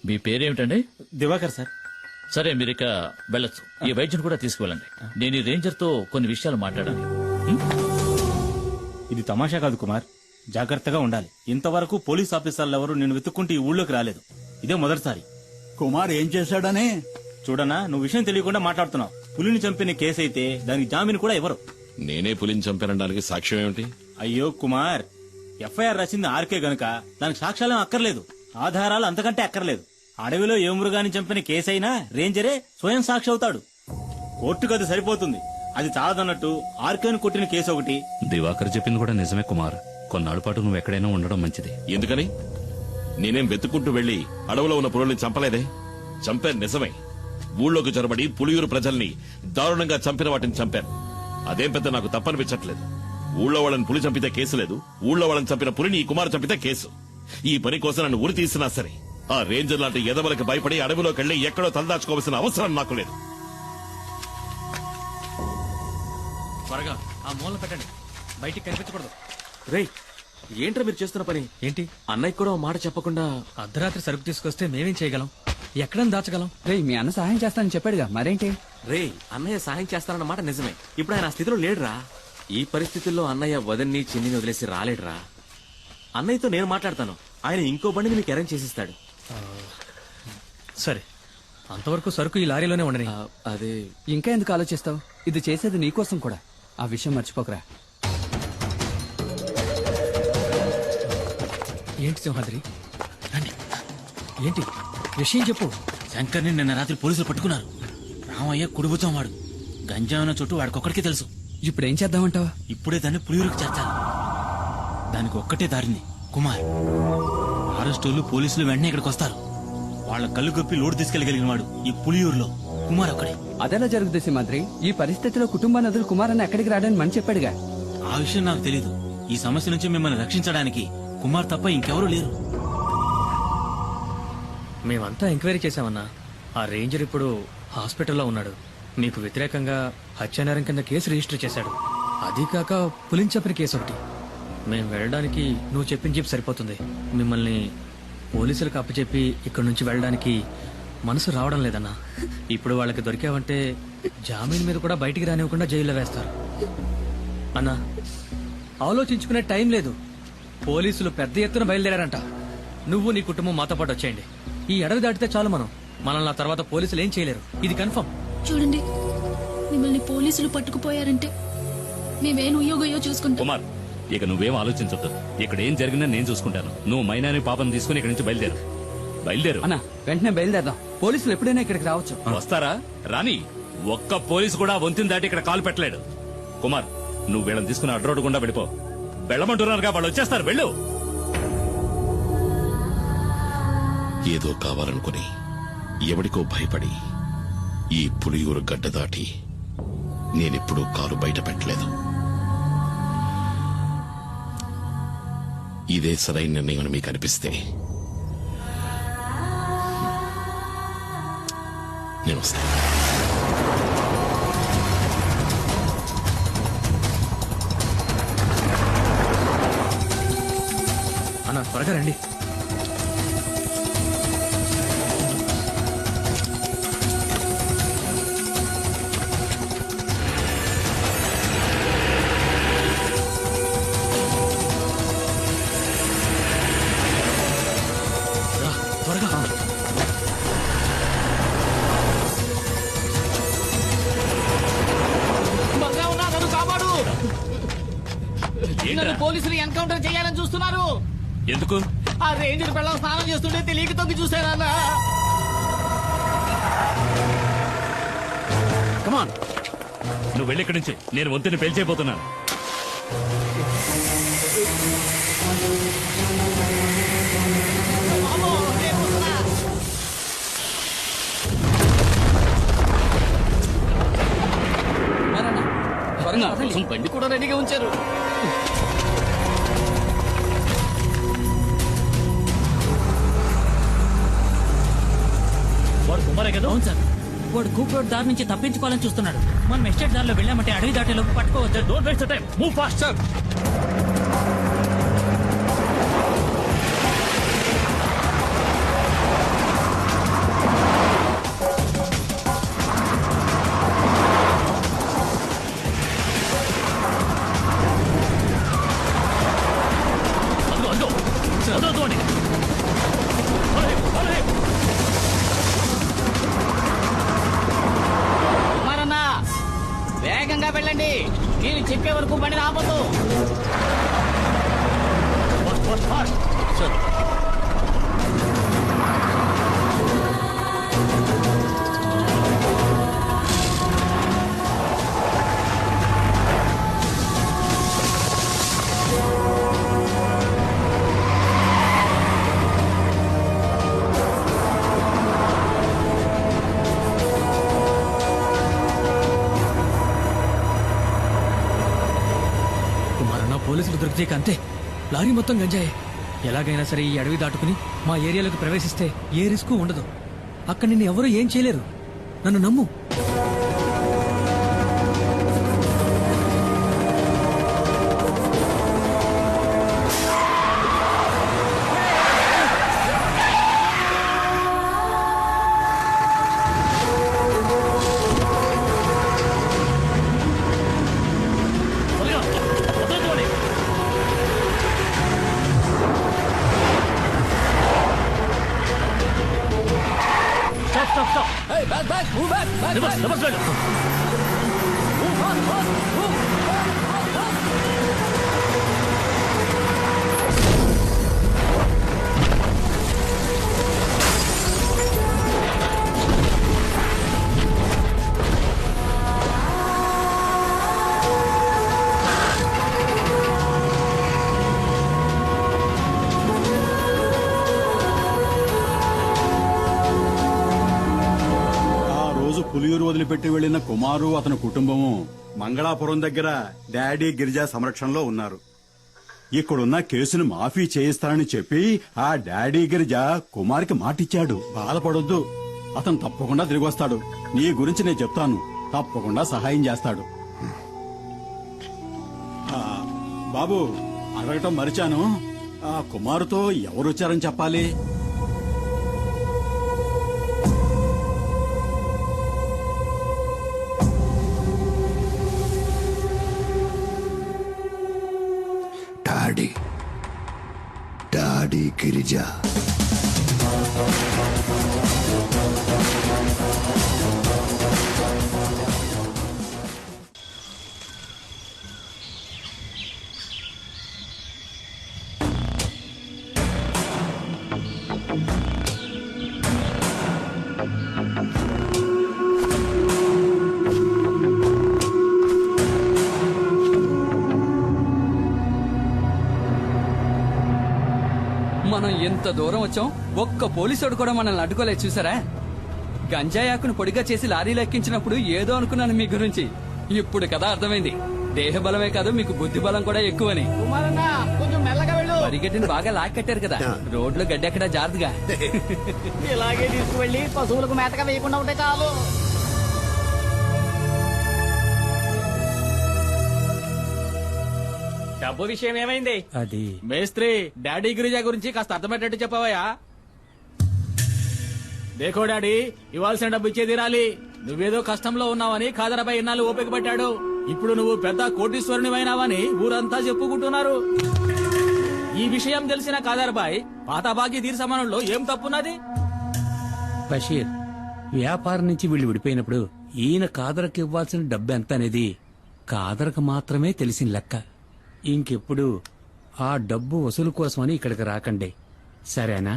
మీ పేరేమిటండి? దివాకర్ సార్. సరే, మీరిక వెళ్ళొచ్చు. ఈ వైద్యుని కూడా తీసుకువెళ్ళండి. నేను ఈ రేంజర్ తో కొన్ని విషయాలు మాట్లాడాలి. ఇది తమాషా కాదు కుమార్, జాగ్రత్తగా ఉండాలి. ఇంతవరకు పోలీస్ ఆఫీసర్లు ఎవరు నేను వెతుక్కుంటే ఈ ఊళ్ళోకి రాలేదు. ఇదే మొదటిసారి. కుమార్ ఏం చేశాడనే? చూడనా, నువ్వు విషయం తెలియకుండా మాట్లాడుతున్నావు. పులిని చంపిన కేసు అయితే దానికి జామీన్ కూడా ఎవరు? నేనే పులిని చంపానడానికి సాక్ష్యం ఏమిటి? అయ్యో కుమార్, ఎఫ్ఐఆర్ రాసింది ఆర్కే గనుక దానికి సాక్ష్యాలేం అక్కర్లేదు, ఆధారాలు అంతకంటే అక్కర్లేదు. అడవిలో ఏ మృగాన్ని చంపిన కేసైనా రేంజరే స్వయం సాక్షి అవుతాడు. కోర్టుకు అది సరిపోతుంది. అది చాలదన్నట్టు ఆర్కేను కొట్టిన కేసు ఒకటి. దివాకర్ చెప్పింది కూడా నిజమే కుమార్. కొన్నాళ్ళ పాటు నువ్వు ఎక్కడైనా ఉండడం మంచిది. ఎందుకని? నేనేం వెతుక్కుంటూ వెళ్లి అడవిలో ఉన్న పులుల్ని చంపలేదే. చంపాను నిజమే. ఊళ్ళోకి చొరబడి పులియూరు ప్రజల్ని దారుణంగా చంపిన వాటిని చంపాను. అదేం పెద్ద నాకు తప్పనిపించట్లేదు. ఊళ్ళో వాళ్ళని పులి చంపితే కేసు లేదు, ఊళ్ళో వాళ్ళని చంపిన పులిని ఈ కుమార్ చంపితే కేసు. ఈ పని కోసం నన్ను ఉరి తీసినా సరే ఆ రేంజర్ లాంటి ఎదవలకు భయపడి అడవిలోకి వెళ్లి ఎక్కడో తలదాచుకోవాల్సిన అవసరం నాకు లేదు. త్వరగా ఆ మూల పెట్టండి, బయటికి కనిపించకూడదు. రేయ్, ఏంట్రా మీరు చేస్తున్న పని? ఏంటి? అన్నయ్య కూడా ఓ మాట చెప్పకుండా అర్ధరాత్రి సరుకు తీసుకొస్తే మేమేం చేయగలం? ఎక్కడని దాచగలం? రేయ్, మీ అన్న సహాయం చేస్తానని చెప్పాడుగా, మరేంటి? రేయ్, అన్నయ్య సహాయం చేస్తానన్న మాట నిజమే. ఇప్పుడు ఆయన ఆ స్థితిలో లేడురా. ఈ పరిస్థితుల్లో అన్నయ్య వదన్ని చిన్నిని వదిలేసి రాలేడురా. అన్నయ్యతో నేను మాట్లాడతాను. ఆయన ఇంకో బండిని మీకు అరేంజ్ చేసిస్తాడు. సరే, అంతవరకు సరుకు ఈ లారీలోనే ఉండని. అదే ఇంకా ఎందుకు ఆలోచిస్తావు? ఇది చేసేది నీకోసం కూడా. ఆ విషయం మర్చిపోకరా. ఏంటి సింహాద్రి? రండి. ఏంటి విషయం చెప్పు. శంకర్ని నిన్న రాత్రి పోలీసులు పట్టుకున్నారు. రామయ్య కుడిబుచ్చం వాడు. గంజాయిన చుట్టూ వాడికొక్కడికే తెలుసు. ఇప్పుడు ఏం చేద్దామంటావా? ఇప్పుడే దాన్ని పులియూరుకు చేర్చాలి. దానికి ఒక్కటే దారింది కుమార్. అరెస్టోళ్ళు పోలీసులు వెంటనే ఇక్కడికి వస్తారు. వాళ్ళ కళ్ళు గొప్పి లోడు తీసుకెళ్లగలిగిన వాడు ఈ పులియూరులో కుమార్ ఒక్కడే. అదెలా జరుగుతుంది సింహాద్రి? ఈ పరిస్థితిలో కుటుంబాన్ని వదిలి కుమార్ అన్న ఎక్కడికి రాడని మని చెప్పాడుగా. ఆ విషయం నాకు తెలీదు. ఈ సమస్య నుంచి మిమ్మల్ని రక్షించడానికి కుమార్ తప్ప ఇంకెవరూ లేరు. మేమంతా ఎంక్వైరీ చేశామన్నా. ఆ రేంజర్ ఇప్పుడు హాస్పిటల్లో ఉన్నాడు. మీకు వ్యతిరేకంగా హత్యానేరం కింద కేసు రిజిస్టర్ చేశాడు. అది కాక పులిని చంపిన కేసు ఒకటి. మేము వెళ్ళడానికి నువ్వు చెప్పిన జీప్ సరిపోతుంది. మిమ్మల్ని పోలీసులకు అప్పచెప్పి ఇక్కడి నుంచి వెళ్ళడానికి మనసు రావడం లేదన్నా. ఇప్పుడు వాళ్ళకి దొరికావంటే జామీన్ మీద కూడా బయటికి రానివ్వకుండా జైల్లో వేస్తారు. అన్నా, ఆలోచించుకునే టైం లేదు. పోలీసులు పెద్ద ఎత్తున బయలుదేరారంట. నువ్వు నీ కుటుంబం మాతో పాటు వచ్చేయండి. ఈ అడవి దాటితే చాలు మనల్ని ఆ తర్వాత పోలీసులు ఏం చేయలేరు. ఇది కన్ఫర్మ్. చూడండి, మిమ్మల్ని పోలీసులు పట్టుకుపోయారంటే మేమేం ఉయ్యోగయ్యో చూసుకుంటాం. కుమార్, ఇక నువ్వేం ఆలోచించొద్దు. ఇక్కడ ఏం జరిగిందని నేను చూసుకుంటాను. నువ్వు మైనాని పాపను తీసుకుని ఇక్కడి నుంచి బయలుదేరు. అన్న, వెంటనే బయలుదేరదాం. పోలీసులు ఎప్పుడైనా ఇక్కడికి రావచ్చు. వస్తారా? రాని. ఒక్క పోలీసు కూడా వంతిని దాటి ఇక్కడ కాలు పెట్టలేడు. కుమార్, నువ్వు వీళ్ళని తీసుకుని అడ్రోడ్ గుండా వెళ్ళిపో. వెళ్ళమంటున్నారుగా, వాళ్ళు వచ్చేస్తారు. వెళ్ళు. ఏదో కావాలనుకుని ఎవడికో భయపడి ఈ పులియూరు గడ్డ దాటి నేనెప్పుడూ కాలు బయట పెట్టలేదు. ఇదే సరైన నిర్ణయం మీకు అనిపిస్తే నేను వస్తాను. అన్న, త్వరగా రండి. త్వరగా. నన్ను కాపాడు. నన్ను పోలీసులు ఎన్కౌంటర్ చేయాలని చూస్తున్నారు. ఎందుకు? ఆ రేంజర్ పిల్లలు స్నానం చేస్తుంటే తెలియక తొంగి చూశానన్నా. కమాన్ నువ్వు వెళ్ళి ఇక్కడి నుంచి నేను వంతెన పేల్చైపోతున్నాను. నా కోసం బండి కూడా రెడీగా ఉంచారు. వాడు కుమారే కదా? అవును సార్. వాడు కూప్ రోడ్ దారి నుంచి తప్పించుకోవాలని చూస్తున్నాడు. మనం ఎస్టేట్ దారిలో వెళ్ళామంటే అడవి దాటేలోపు పట్టుకోవచ్చు. Don't waste time, move fast sir. వేగంగా వెళ్ళండి, నేను చెప్పే వరకు బండి ఆపొద్దు. పోలీసులు దొరికితే అంతే, లారీ మొత్తం గంజాయే. ఎలాగైనా సరే ఈ అడవి దాటుకుని మా ఏరియాలోకి ప్రవేశిస్తే ఏ రిస్క్ ఉండదు. అక్కడ నిన్ను ఎవరూ ఏం చేయలేరు, నన్ను నమ్ము. పులియూరు వదిలిపెట్టి వెళ్లిన కుమారు అతని కుటుంబము మంగళాపురం దగ్గర డాడీ గిరిజా సంరక్షణలో ఉన్నారు. ఇక్కడున్న కేసును మాఫీ చేయిస్తానని చెప్పి ఆ డాడీ గిరిజా కుమార్కి మాటిచ్చాడు. బాధపడొద్దు, అతను తప్పకుండా తిరిగి వస్తాడు. నీ గురించి నేను చెప్తాను, తప్పకుండా సహాయం చేస్తాడు. బాబు, అడగటం మరిచాను, ఆ కుమారుతో ఎవరొచ్చారని చెప్పాలి? డాడీ గిరిజా. మనం ఎంత దూరం వచ్చాం, ఒక్క పోలీసుడు కూడా మనల్ని అడ్డుకోలేదు. చూసారా, గంజాయాకును పొడిగా చేసి లారీలో ఎక్కించినప్పుడు ఏదో అనుకున్నాను మీ గురించి. ఇప్పుడు కదా అర్థమైంది, దేహ బలమే కాదు మీకు బుద్ధి బలం కూడా ఎక్కువని. కొంచెం మెల్లగా వెళ్ళు. పరిగెట్టిని బాగా లాక్కట్టారు కదా, రోడ్లో గడ్డి ఎక్కడ జారుదుగా. ఇలాగే తీసుకువెళ్ళి పశువులకు మేతగా వేయకుండా ఉంటే చాలు. డబ్బు విషయం ఏమైంది? అది మేస్త్రి, డాడీ గిరిజా గురించి కాస్త అర్థమయ్యేటట్టు చెప్పవయ్యా. దేఖో డాడీ, ఇవ్వాల్సిన డబ్బు ఇచ్చే తీరాలి. నువ్వేదో కష్టంలో ఉన్నావని ఖాదరాబాయ్ ఇన్నాళ్ళు ఓపిక పట్టాడు. ఇప్పుడు నువ్వు పెద్ద కోటీశ్వరునివైనావని ఊరంతా చెప్పుకుంటున్నారు. ఈ విషయం తెలిసిన ఖాదరాబాయ్ పాత బాకీ తీర్చమనంలో ఏం తప్పున్నది? బషీర్, వ్యాపారం నుంచి వీళ్ళు విడిపోయినప్పుడు ఈయన కాదరకు ఇవ్వాల్సిన డబ్బు ఎంత అనేది కాదరకు మాత్రమే తెలిసిన లెక్క. ఇంకెప్పుడు ఆ డబ్బు వసూలు కోసమని ఇక్కడికి రాకండి, సరేనా?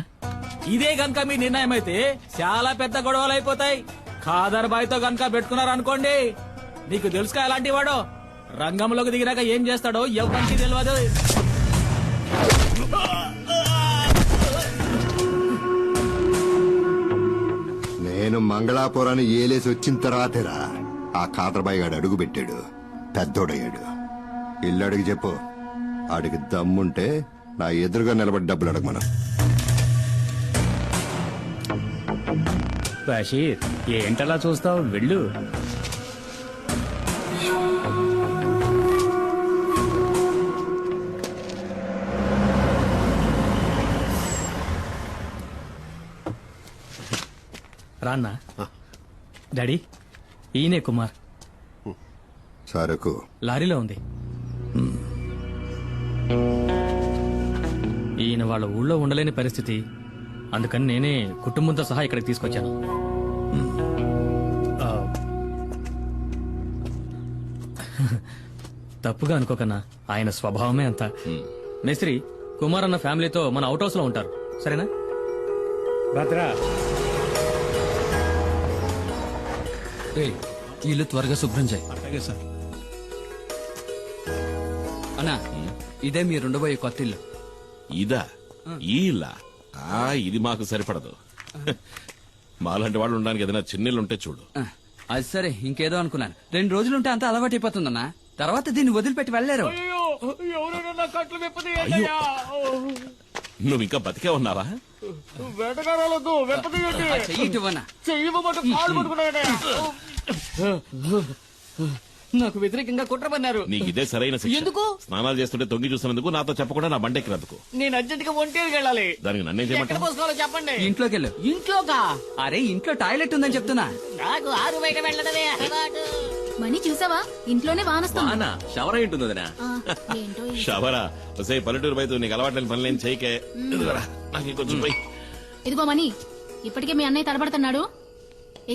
ఇదే గనక మీ నిర్ణయం అయితే చాలా పెద్ద గొడవలు అయిపోతాయి. ఖాదర్ బాయ్ తో కనుక పెట్టుకున్నారనుకోండి, నీకు తెలుసుగా ఎలాంటి వాడో. రంగంలోకి దిగినాక ఏం చేస్తాడో ఎవరికి తెలియదు. నేను మంగళాపురాన్ని ఏలేసి వచ్చిన తర్వాతేరా ఆ కాదర్బాయి గాడు అడుగు పెట్టాడు, పెద్దోడయ్యాడు. ఇల్లు అడిగి చెప్పు, ఆడికి దమ్ముంటే నా ఎదురుగా నిలబడి డబ్బులు అడగమను. బషీర్, ఏంటలా చూస్తావు, వెళ్ళు. రాన్నా. డాడీ, ఈయనే కుమార్. సరకు లారీలో ఉంది. ఈయన వాళ్ళ ఊళ్ళో ఉండలేని పరిస్థితి, అందుకని నేనే కుటుంబంతో సహా ఇక్కడికి తీసుకొచ్చాను. ఆ, తప్పుగా అనుకోకన్నా, ఆయన స్వభావమే అంత. మేస్త్రి, కుమార్ అన్న ఫ్యామిలీతో మన అవుట్ హౌస్ లో ఉంటారు, సరేనా? భద్రా, ఇల్లు త్వరగా శుభ్రం చేయి. అలాగే సార్. అన్నా, ఇదే మీరు ఉండబోయే కొత్త ఇల్లు. ఇదా? ఈ ఇల్లా? ఇది మాకు సరిపడదు. మాలాంటి వాళ్ళు ఉండడానికి ఏదైనా చిన్నిల్లు ఉంటే చూడు. అది సరే, ఇంకేదో అనుకున్నాను. 2 రోజులుంటే అంతా అలవాటు అయిపోతుందన్నా. తర్వాత దీన్ని వదిలిపెట్టి వెళ్ళారు. నువ్వు ఇంకా బతికే ఉన్నావా? నాకు వ్యతిరేకంగా కుట్ర పన్నారు. నీకు ఇదే సరైన శిక్ష. ఎందుకు? స్నానాలు చేస్తుంటే తొంగి చూసినందుకు, నాతో చెప్పకుండా నా బండెక్కినందుకు. నేను అర్జెంట్ గా ఒంటేకి వెళ్ళాలి. దానికి నన్నేం చేయమంటావు? చెప్పండి. ఇంట్లోకి వెళ్ళు. ఇంట్లోకా? అరే, ఇంట్లో టాయిలెట్ ఉందని చెప్తున్నా. నాకు ఆరు బయట వెళ్ళడమే అలవాటు. మనీ చూసావా, ఇంట్లోనే వానొస్తుంది. వానా? షవర్ అయి ఉంటుంది వదినా. ఏంటో ఈ- షవరా వసే పల్లెటూరు బయట నీకు అలవాట్లేని పనులేం చేయకే. ఇదిగోరా, నాకు ఇంకొంచెం పోయి. ఇదిగో మనీ, ఇప్పటికే మీ అన్నయ్య తడబడుతున్నాడు,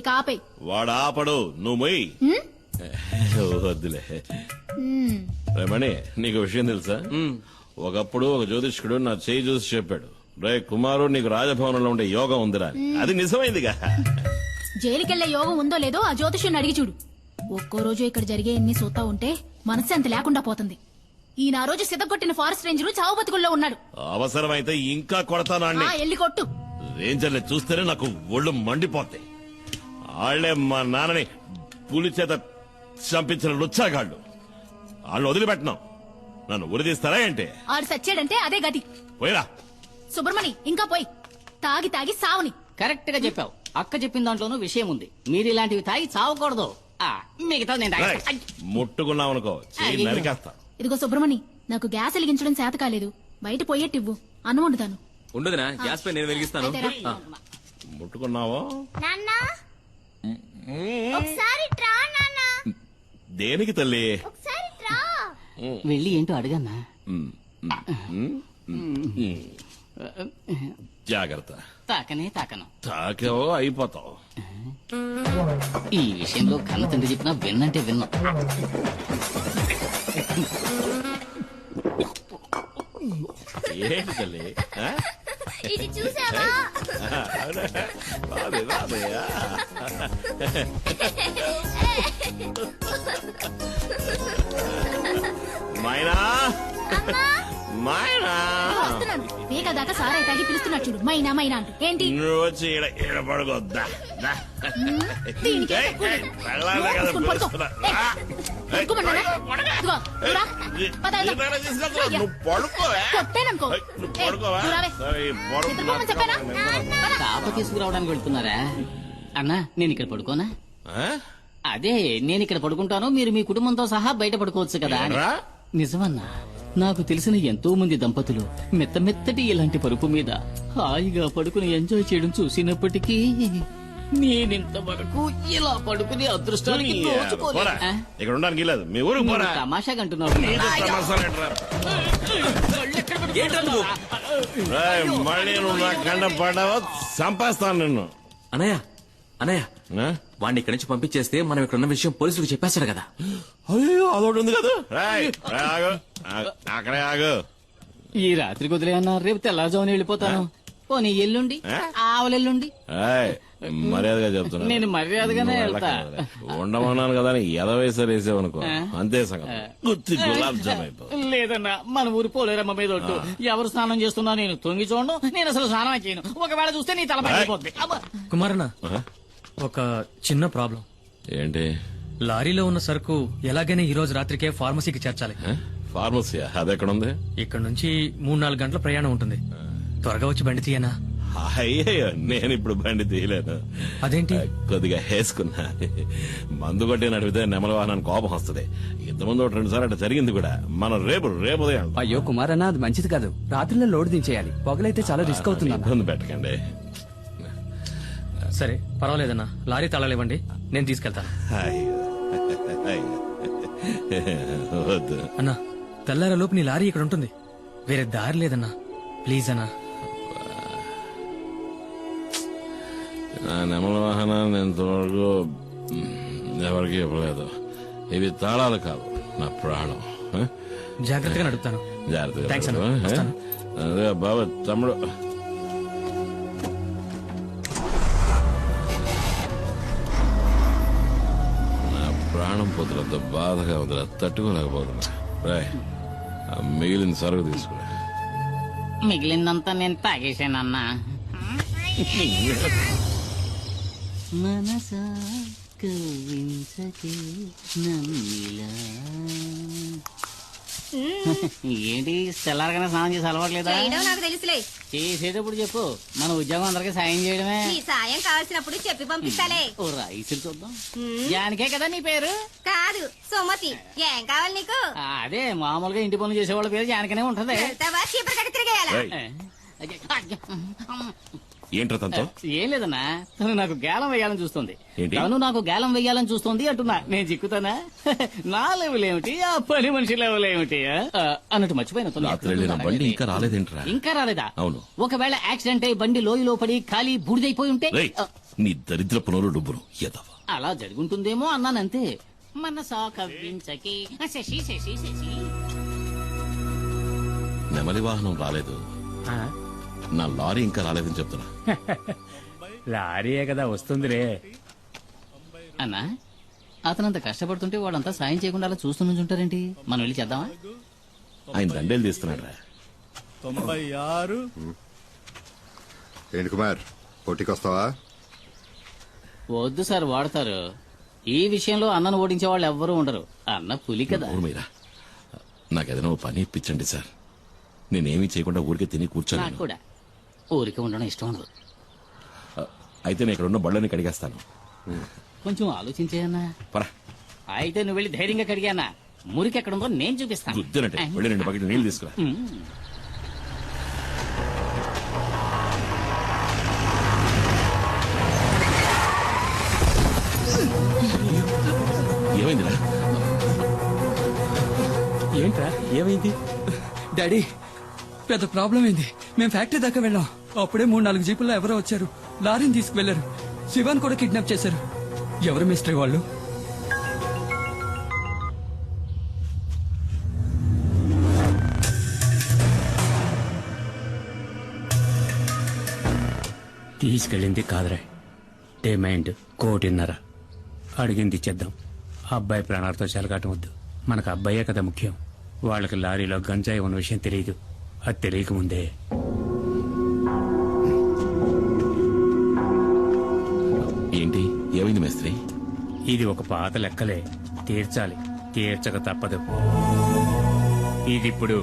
ఇక ఆపే. వాడు ఆపడు, నువ్వు మొయ్యి. వద్దులే. రమణి, నీకు విషయం తెలుసా? ఒకప్పుడు ఒక జ్యోతిష్కుడు నా చేయి చూసి చెప్పాడు, రే కుమారు, నీకు రాజభవనంలో ఉండే యోగం ఉందిరా. అది నిజమైందిగా. జైలుకెళ్లే యోగం ఉందో లేదో ఆ జ్యోతిష్యుని అడిగి చూడు. ఒక్కో రోజు ఇక్కడ జరిగే ఎన్ని చూస్తా ఉంటే మనశ్శాంతి లేకుండా పోతుంది. ఈయన ఆ రోజు సిద్ధగొట్టిన ఫారెస్ట్ రేంజర్ చావు బతుకుల్లో ఉన్నాడు. అవసరమైతే ఇంకా కొడతాను అన్ని. ఎల్లి కొట్టు. రేంజర్ని చూస్తేనే నాకు ఒళ్ళు మండిపోతాయి. వాళ్లే మా నాన్నని పులి చేత చంపించిన లుచ్చాగాళ్ళు. వాళ్ళని వదిలిపెట్టినాం, నన్ను ఉరిదీస్తారా ఏంటి? ఆడు సచ్చాడంటే అదే గది. పోయిరా సుబ్రమణి, ఇంకా పోయి. తాగి తాగి సావుని. కరెక్ట్ గా చెప్పావు. అక్క చెప్పిన దాంట్లోనూ విషయం ఉంది. మీరు ఇలాంటివి తాగి చావకూడదు. మిగతా నేను రేయ్, ముట్టుకున్నావనుకో చెయ్యి నరికేస్తా. ఇదిగో సుబ్రమణి, నాకు గ్యాస్ వెలిగించడం చేత కాలేదు, బయట పోయేట్టివ్వు, అన్నం వండుతాను. ఉండదునా, గ్యాస్ పై నేను వెలిగిస్తాను. ముట్టుకున్నావో? నాన్నా ఒకసారి ట్రా నాన్నా, దేనికి తల్లి? ఒకసారి ట్రా. వెళ్ళి ఏంటో అడగన్నా. జాగ్రత్త. తాకనే తాకను. తాకేవో అయిపోతావు. ఈ విషయంలో కన్న తండ్రి చెప్పినా విన్నంటే విన్నా. ఏంటి తల్లి? ఆ? ఇది చూసావా? రాదే, రాదయ్యా. మైనా, మైనా, వస్తున్నాను. వేగ దాకా సారాయి తాగి పిలుస్తున్నాడు చూడు, మైనా మైనా అంటూ. ఏంటి? నువ్వు వచ్చి ఈడ పడుకోద్దా? దీనికి ఏయ్, ఏయ్, వెళ్ళాలి కదా పడుకో, పడుకో. పిలుస్తున్నా. పడుకోమన్నానా? ఇదిగో, నువ్వు రా. పద, వెళ్దాం. అయ్యా. నువ్వు పడుకోవే. కొట్టాననుకో. నువ్వు ఏయ్, పడుకోవా? నువ్వు రావే. సరే, పడుకున్నా. నిద్రపోమని చెప్పానా? తాప తీసుకురావడానికి వెళ్తున్నారా? అన్నా, నేను ఇక్కడ పడుకోనా? ఆ? అదే, నేను ఇక్కడ పడుకుంటాను, మీరు మీ కుటుంబంతో సహా బయట పడుకోవచ్చు కదా అని. ఏంట్రా? నిజమన్నా, నాకు తెలిసిన ఎంతో మంది దంపతులు మెత్త మెత్తటి ఇలాంటి పరుపు మీద హాయిగా పడుకుని ఎంజాయ్ చేయడం చూసినప్పటికీ నేనింతవరకు ఇలా పడుకునే అదృష్టానికి నోచుకోలేదు. పోరా. ఇక్కడ ఉండడానికి లేదు, మీ ఊరికి పోరా. తమాషాగా అంటున్నావు. నీతో తమాషాలేంట్రా? రేయ్, మళ్ళీ నువ్వు నా కండ పడ్డావో చంపేస్తాను నిన్ను. అనయ్య, అనయ్య, వాడిని ఇక్కడి నుంచి పంపించేస్తే మనం ఇక్కడ ఉన్న విషయం పోలీసులకు చెప్పేస్తాడు కదా. అయ్యో, అదొకటి ఉంది కదా. రేయ్, రేయ్, ఆగు. అక్కడే ఆగు. ఈ రాత్రికి వదిలే అన్నా, రేపు తెల్లారుజామున వెళ్ళిపోతాను. పోనీ ఎల్లుండి ఆవలెల్లుండి ఏయ్, మర్యాదగా చెప్తున్నా నేను మర్యాదగానే నువ్వు వెళ్తా. వెళ్ళకూడదులే. ఉండమన్నాను కదా అని ఎదవేసారు వేసావనుకో అంతే సంగతి గుత్తి గులాబ్ జామ్ అయిపో లేదన్నా మన ఊరి పోలేరమ్మ మీద ఒట్టు ఎవరు స్నానం చేస్తున్నా నేను తొంగి చూడను నేను అసలు స్నానం చేయను ఒకవేళ చూస్తే నీ తల పగిలిపోద్ది. అబ్బా. కుమారన్న ఒక చిన్న ప్రాబ్లం. ఏంటి? లారీలో ఉన్న సరుకు ఎలాగైనా ఈ రోజు రాత్రికే ఫార్మసీకి చేర్చాలి. ఫార్మసీ అదెక్కడ ఉంది? ఇక్కడ నుంచి 3-4 గంటల ప్రయాణం ఉంటుంది. త్వరగా వచ్చి బండి తీయనా? అయ్యో నేను ఇప్పుడు బండి తీయలేను. అదేంటి? కొద్దిగా వేసుకున్నా. మందు కొట్టి నడిపితే నెమల వాహనానికి కోపం వస్తుంది. ఇంతకుముందు 2 సార్లు అట్లా జరిగింది కూడా. మనం రేపు ఉదయం. అయ్యో కుమారన్న అది మంచిది కాదు. రాత్రిలో లోడ్ దించేయాలి. పొగలైతే చాలా రిస్క్ అవుతుంది. ఇబ్బంది పెట్టకండి. సరే పర్వాలేదన్నా, లారీ తాళాలివ్వండి, నేను తీసుకెళ్తాను. వద్దు అన్నా, తెల్లారలోపు నీ లారీ ఇక్కడ ఉంటుంది. వేరే దారి లేదన్నా, ప్లీజ్ అన్నా. నా నెమల వాహనాన్ని ఇంతవరకు ఎవరికి ఇవ్వలేదు. ఇవి తాళాలు కావు, నా ప్రాణం. జాగ్రత్తగా నడుపుతాను. థాంక్స్ అన్నా, జాగ్రత్తగా వస్తాను. అదే బాబా తమ్ముడు. నా ప్రాణం పొద్దులతో బాధగా వదిలే తట్టుకోలేకపోతున్నా. రాయ్, ఆ మిగిలిన సరుకు తీసుకురా. మిగిలిందంతా నేను తాగేశానన్నా. మనసా కవ్వించకే నన్నిలా. ఏంటి తెల్లారగానే స్నానం చేసి అలవాట్లేదా? నాకు తెలుసులే. చేసేటప్పుడు చెప్పు, మన ఉద్యోగం అందరికి సాయం చేయడమే. నీ సాయం కావాల్సినప్పుడు చెప్పి పంపిస్తాలే. ఓ రైసులు చూద్దాం. జానికే కదా నీ పేరు? కాదు, సుమతి. ఏం కావాలి నీకు? అదే మామూలుగా ఇంటి పనులు చేసేవాళ్ళ పేరు జానికనే ఉంటది. చీపురు కట్టి తిరిగేయాలా? ఏంట్రా తనతో? ఏం లేదన్నా, తను నాకు గేలం వేయాలని చూస్తుంది. ఏంటి? తను నాకు గేలం వేయాలని చూస్తుంది అంటున్నా. నేను చిక్కుతానా? నా లెవెల్ ఏమిటి, ఆ పని మనిషి లెవెల్ ఏమిటి అన్నట్టు మర్చిపోయిన. రాత్రి వెళ్ళిన బండి ఇంకా రాలేదేంట్రా? ఇంకా రాలేదా? అవును. ఒకవేళ యాక్సిడెంట్ అయి బండి లోయలో పడి ఖాళీ బూడిదైపోయి ఉంటే? రేయ్, నీ దరిద్ర పునరు డుబ్బును ఎదవ. అలా జరుగుంటుందేమో అన్నానంతే. మనసా కవ్వించకి శశి శశి శశి. నెమలి వాహనం రాలేదు, నా లారీ ఇంకా రాలేదని చెప్తున్నా. లారీయే కదా వస్తుందిరే. అన్నా, అతనంత కష్టపడుతుంటే వాళ్ళంతా సాయం చేయకుండా అలా చూస్తూ నుంచుంటారేంటి? మనం వెళ్ళి చేద్దామా? ఆయన దండేలు తీస్తున్నాడు రా. 96. ఏంటి కుమార్, పోటీకొస్తావా? వద్దు సార్, వాడతారు. ఈ విషయంలో అన్నను ఓడించే వాళ్ళు ఎవ్వరూ ఉండరు. అన్న పులి కదా. మీరా నాకేదైనా ఓ పని ఇప్పించండి సార్. నేనేమీ చేయకుండా ఊరికే తిని నాకు కూర్చోను. కూడా ఊరికే ఉండడం ఇష్టం ఉండదు. అయితే నేను ఇక్కడ ఉన్న బళ్ళని కడిగేస్తాను. కొంచెం ఆలోచించేయన్నా. పరా. అయితే నువ్వు వెళ్ళి ధైర్యంగా కడిగానా? మురికి ఎక్కడుందో నేను చూపిస్తాను. గుద్దినట్టే వెళ్ళి 2 బకెట్లు నీళ్లు తీసుకురా. ఏమైందిరా? ఏంట్రా ఏమైంది? డాడీ, పెద్ద ప్రాబ్లం అయింది. మేము ఫ్యాక్టరీ దాకా వెళ్ళాం. అప్పుడే 3-4 జీపుల్లో ఎవరో వచ్చారు. లారీని తీసుకువెళ్లారు. శివాన్ కూడా కిడ్నాప్ చేశారు. ఎవరు మిస్టరీ వాళ్ళు? తీసుకెళ్ళింది కాదురా, డిమాండ్ 1.5 అడిగింది ఇచ్చేద్దాం. అబ్బాయి ప్రాణాలతో చెలగాటం వద్దు. మనకు అబ్బాయే కదా ముఖ్యం. వాళ్ళకి లారీలో గంజాయి ఉన్న విషయం తెలియదు. అది తెలియకముందే ఏంటి ఏమైంది మేస్త్రి? ఇది ఒక పాత లెక్కలే, తీర్చాలి. తీర్చక తప్పదు. ఇది ఇప్పుడు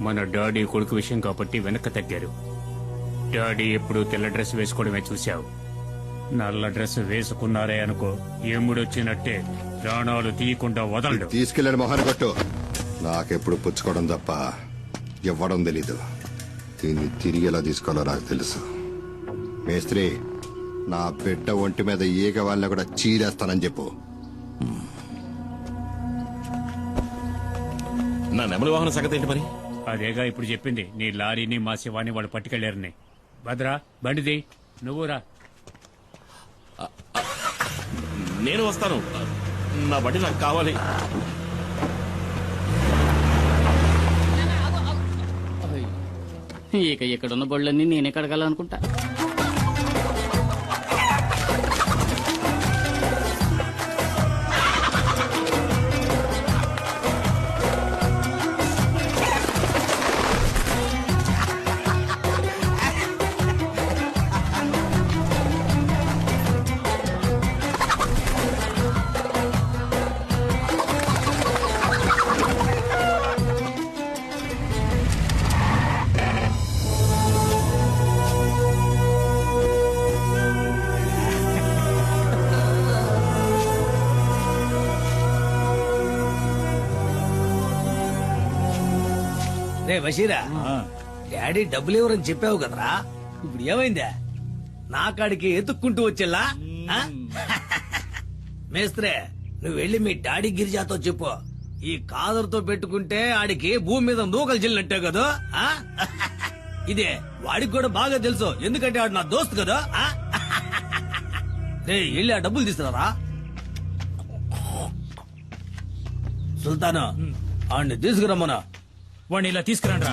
మన డాడీ కొడుకు విషయం కాబట్టి వెనక్కి తగ్గారు. డాడీ ఎప్పుడు తెల్ల డ్రెస్ వేసుకోవడమే చూశావు. నల్ల డ్రెస్ వేసుకున్నారే అనుకో, ఎముడొచ్చినట్టే ప్రాణాలు తీయకుండా వదలడు. తీసుకెళ్ళని మొహాన్ని కొట్టు. నాకెప్పుడు పుచ్చుకోవడం తప్ప ఇవ్వడం తెలీదు. దీన్ని తిరిగి ఎలా తీసుకోవాలో నాకు తెలుసు. మేస్త్రి, నా బిడ్డ ఒంటి మీద ఈగ వాళ్ళని కూడా చీరేస్తానని చెప్పు. నా నెమలి వాహన సంగతి ఏంటి మరి? అదేగా ఇప్పుడు చెప్పింది. నీ లారీని మా శివాని వాళ్ళు పట్టుకెళ్లారని. భద్రా, బండిది, నువ్వు రా. నేను వస్తాను. నా బండి నాకు కావాలి. ఇక ఇక్కడున్న బళ్ళన్నీ నేనే కడగాలనుకుంటా. రే బషీరా, డాడీ డబ్బులు ఎవరని చెప్పావు కదరా, ఇప్పుడు ఏమైందా? నా కాడికి ఎత్తుక్కుంటూ వచ్చేలా? ఆ? మేస్త్రే, నువ్వు వెళ్ళి మీ డాడీ గిరిజాతో చెప్పు, ఈ కాదరుతో పెట్టుకుంటే ఆడికి భూమి మీద నూకలు చెల్లినట్టే కదా. ఆ? ఇదే వాడికి కూడా బాగా తెలుసు, ఎందుకంటే ఆడు నా దోస్తు కదా. ఆ? రే వెళ్ళి ఆ డబ్బులు తీసుకురారా. సుల్తాను, ఆడిని తీసుకురమ్మనా. వాడిని ఇలా తీసుకురండి రా.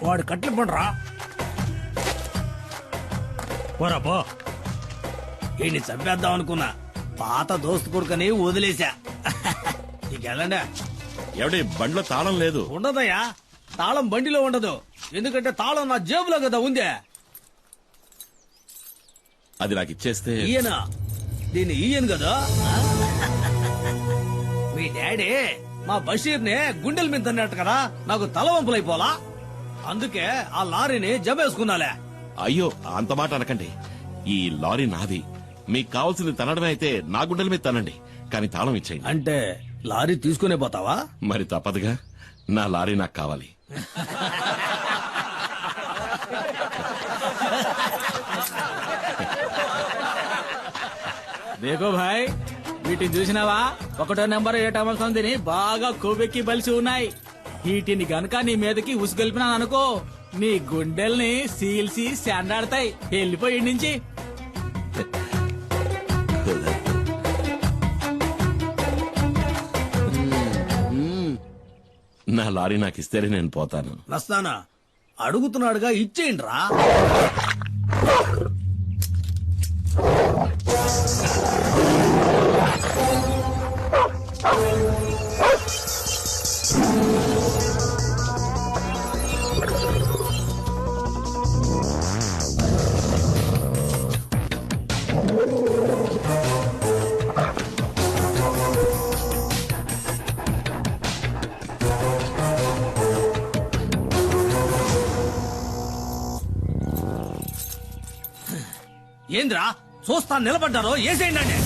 వాడు కట్లు పండ్రా. పోరా పో. ఈయన్ని చంపేద్దాం అనుకున్నా, పాత దోస్తు కొడుకని వదిలేశా. నీకెళ్ళండా. ఎవడి బండిలో తాళం లేదు. ఉండదయ్యా, తాళం బండిలో ఉండదు, ఎందుకంటే తాళం నా జేబులో కదా ఉందే. అది నాకు ఇచ్చేస్తే. ఈయన దీన్ని ఈయను కదా. మీ డాడీ మా బషీర్ ని గుండెల మీద తన్నట్టు కదా, నాకు తలవంపులైపోలా, అందుకే ఆ లారీని జమేసుకున్నాలే. అయ్యో అంత మాట అనకండి, ఈ లారీ నాది. మీకు కావాల్సింది తనడమే అయితే నా గుండెల మీద తనండి, కానీ తాళం ఇచ్చేయండి. అంటే లారీ తీసుకునే పోతావా? మరి తప్పదుగా, నా లారీ నాకు కావాలి. దేకో భాయ్, వీటిని చూసినావా? 1వ నెంబర్ 7వ సంధిని బాగా కొవ్వెక్కి బలిసి ఉన్నాయి. వీటిని గనక నీ మీదకి ఉసుగొల్పినాను అనుకో, నీ గుండెల్ని సీల్సి శాండాడతాయి. వెళ్ళిపోయి నుంచి. నా లారీ నాకు ఇస్తేనే నేను పోతాను. నస్తానా అడుగుతున్నాడుగా, ఇచ్చేయండి రా. ఏంద్రా చూస్తా నిలబడ్డారో, ఏసేయండి.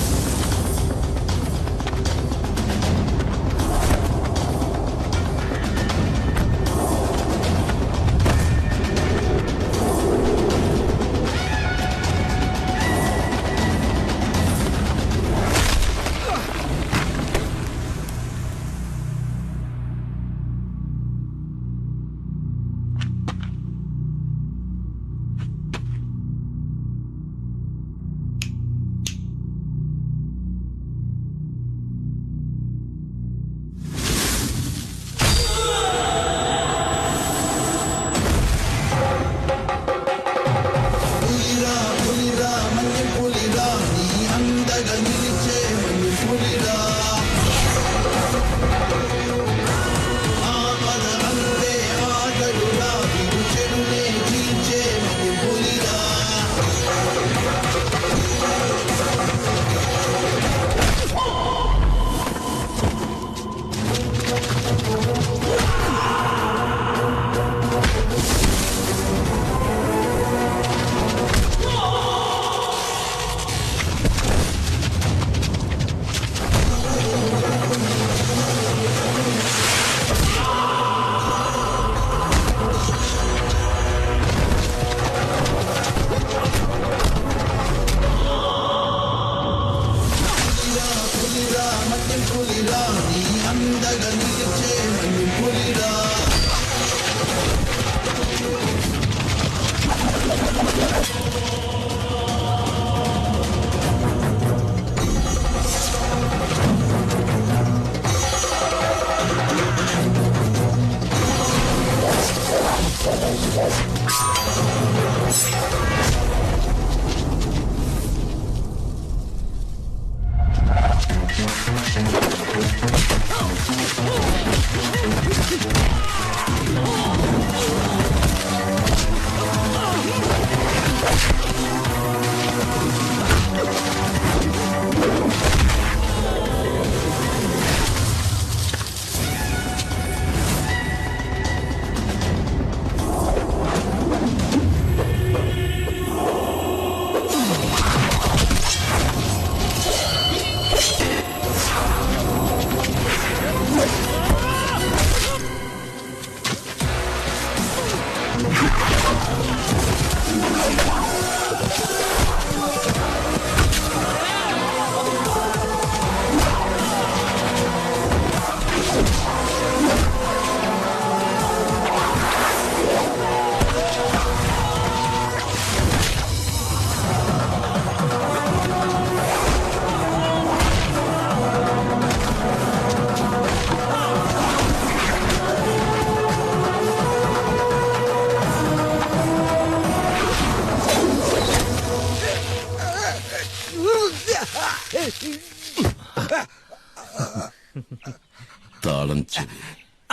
తాళం చెవి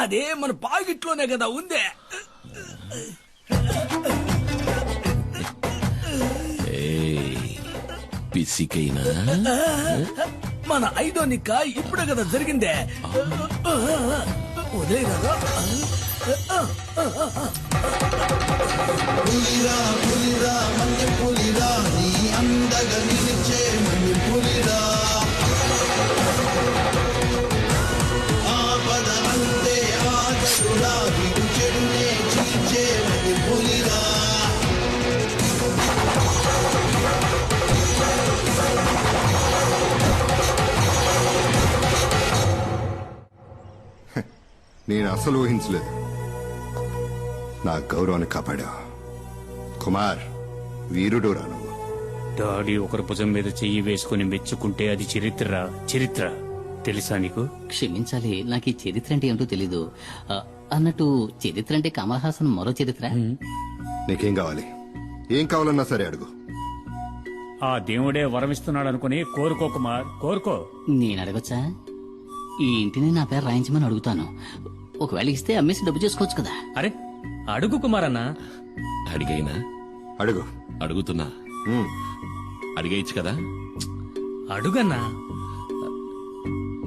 అదే మన పాకెట్లోనే కదా ఉందే. పిసికైనా మన 5వ నిక్క ఇప్పుడే కదా జరిగిందే. ఉదయ్ కదా పులిరా పులిరా మన్యం పులిరా నీ అందగ నిలిచే మన్యం పులిరా ఆపద అంతే ఆగదురా విడు చెడునే చీల్చే మన్యం పులిరా నేను అసలు ఊహించలేదు. నా గౌరవాన్ని కాపాడా. కుమార్ వీరుడు రాను. డాడీ ఒకరి భుజం మీద చెయ్యి వేసుకుని మెచ్చుకుంటే అది చరిత్ర. చరిత్ర తెలుసా నీకు? క్షమించాలి, నాకు ఈ చరిత్ర అంటే ఏమిటో తెలీదు. అన్నట్టు చరిత్ర అంటే కమల్ హాసన్ మరో చరిత్ర. నీకేం కావాలి? ఏం కావాలన్నా సరే అడుగు. ఆ దేవుడే వరమిస్తున్నాడు అనుకుని కోరుకో కుమార్, కోరుకో. నేను అడగొచ్చా? ఈ ఇంటిని నా పేరు రాయించమని అడుగుతాను. ఒకవేళ ఇస్తే అమ్మేసి డబ్బు చేసుకోవచ్చు కదా. అరే అడుగు కుమార్ అన్న. అడిగైనా అడుగు. అడుగుతున్నా. అడిగేయచ్చు కదా. అడుగన్నా.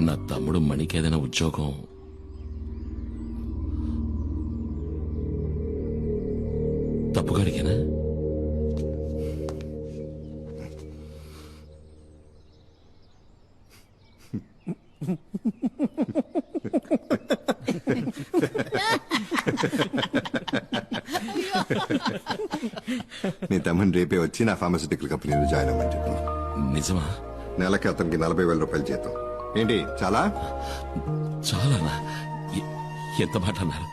నా తమ్ముడు మణికి ఏదైనా ఉద్యోగం తప్పుగా అడిగానా? నీ తమ్ముని రేపే వచ్చి నా ఫార్మసిటికల్ కంపెనీలో జాయిన్ అవ్వమని చెప్పు. నిజమా? నెలకి అతనికి 40,000 రూపాయలు జీతం. ఏంటి చాలా? చాలానా? ఎంత మాట అన్నారు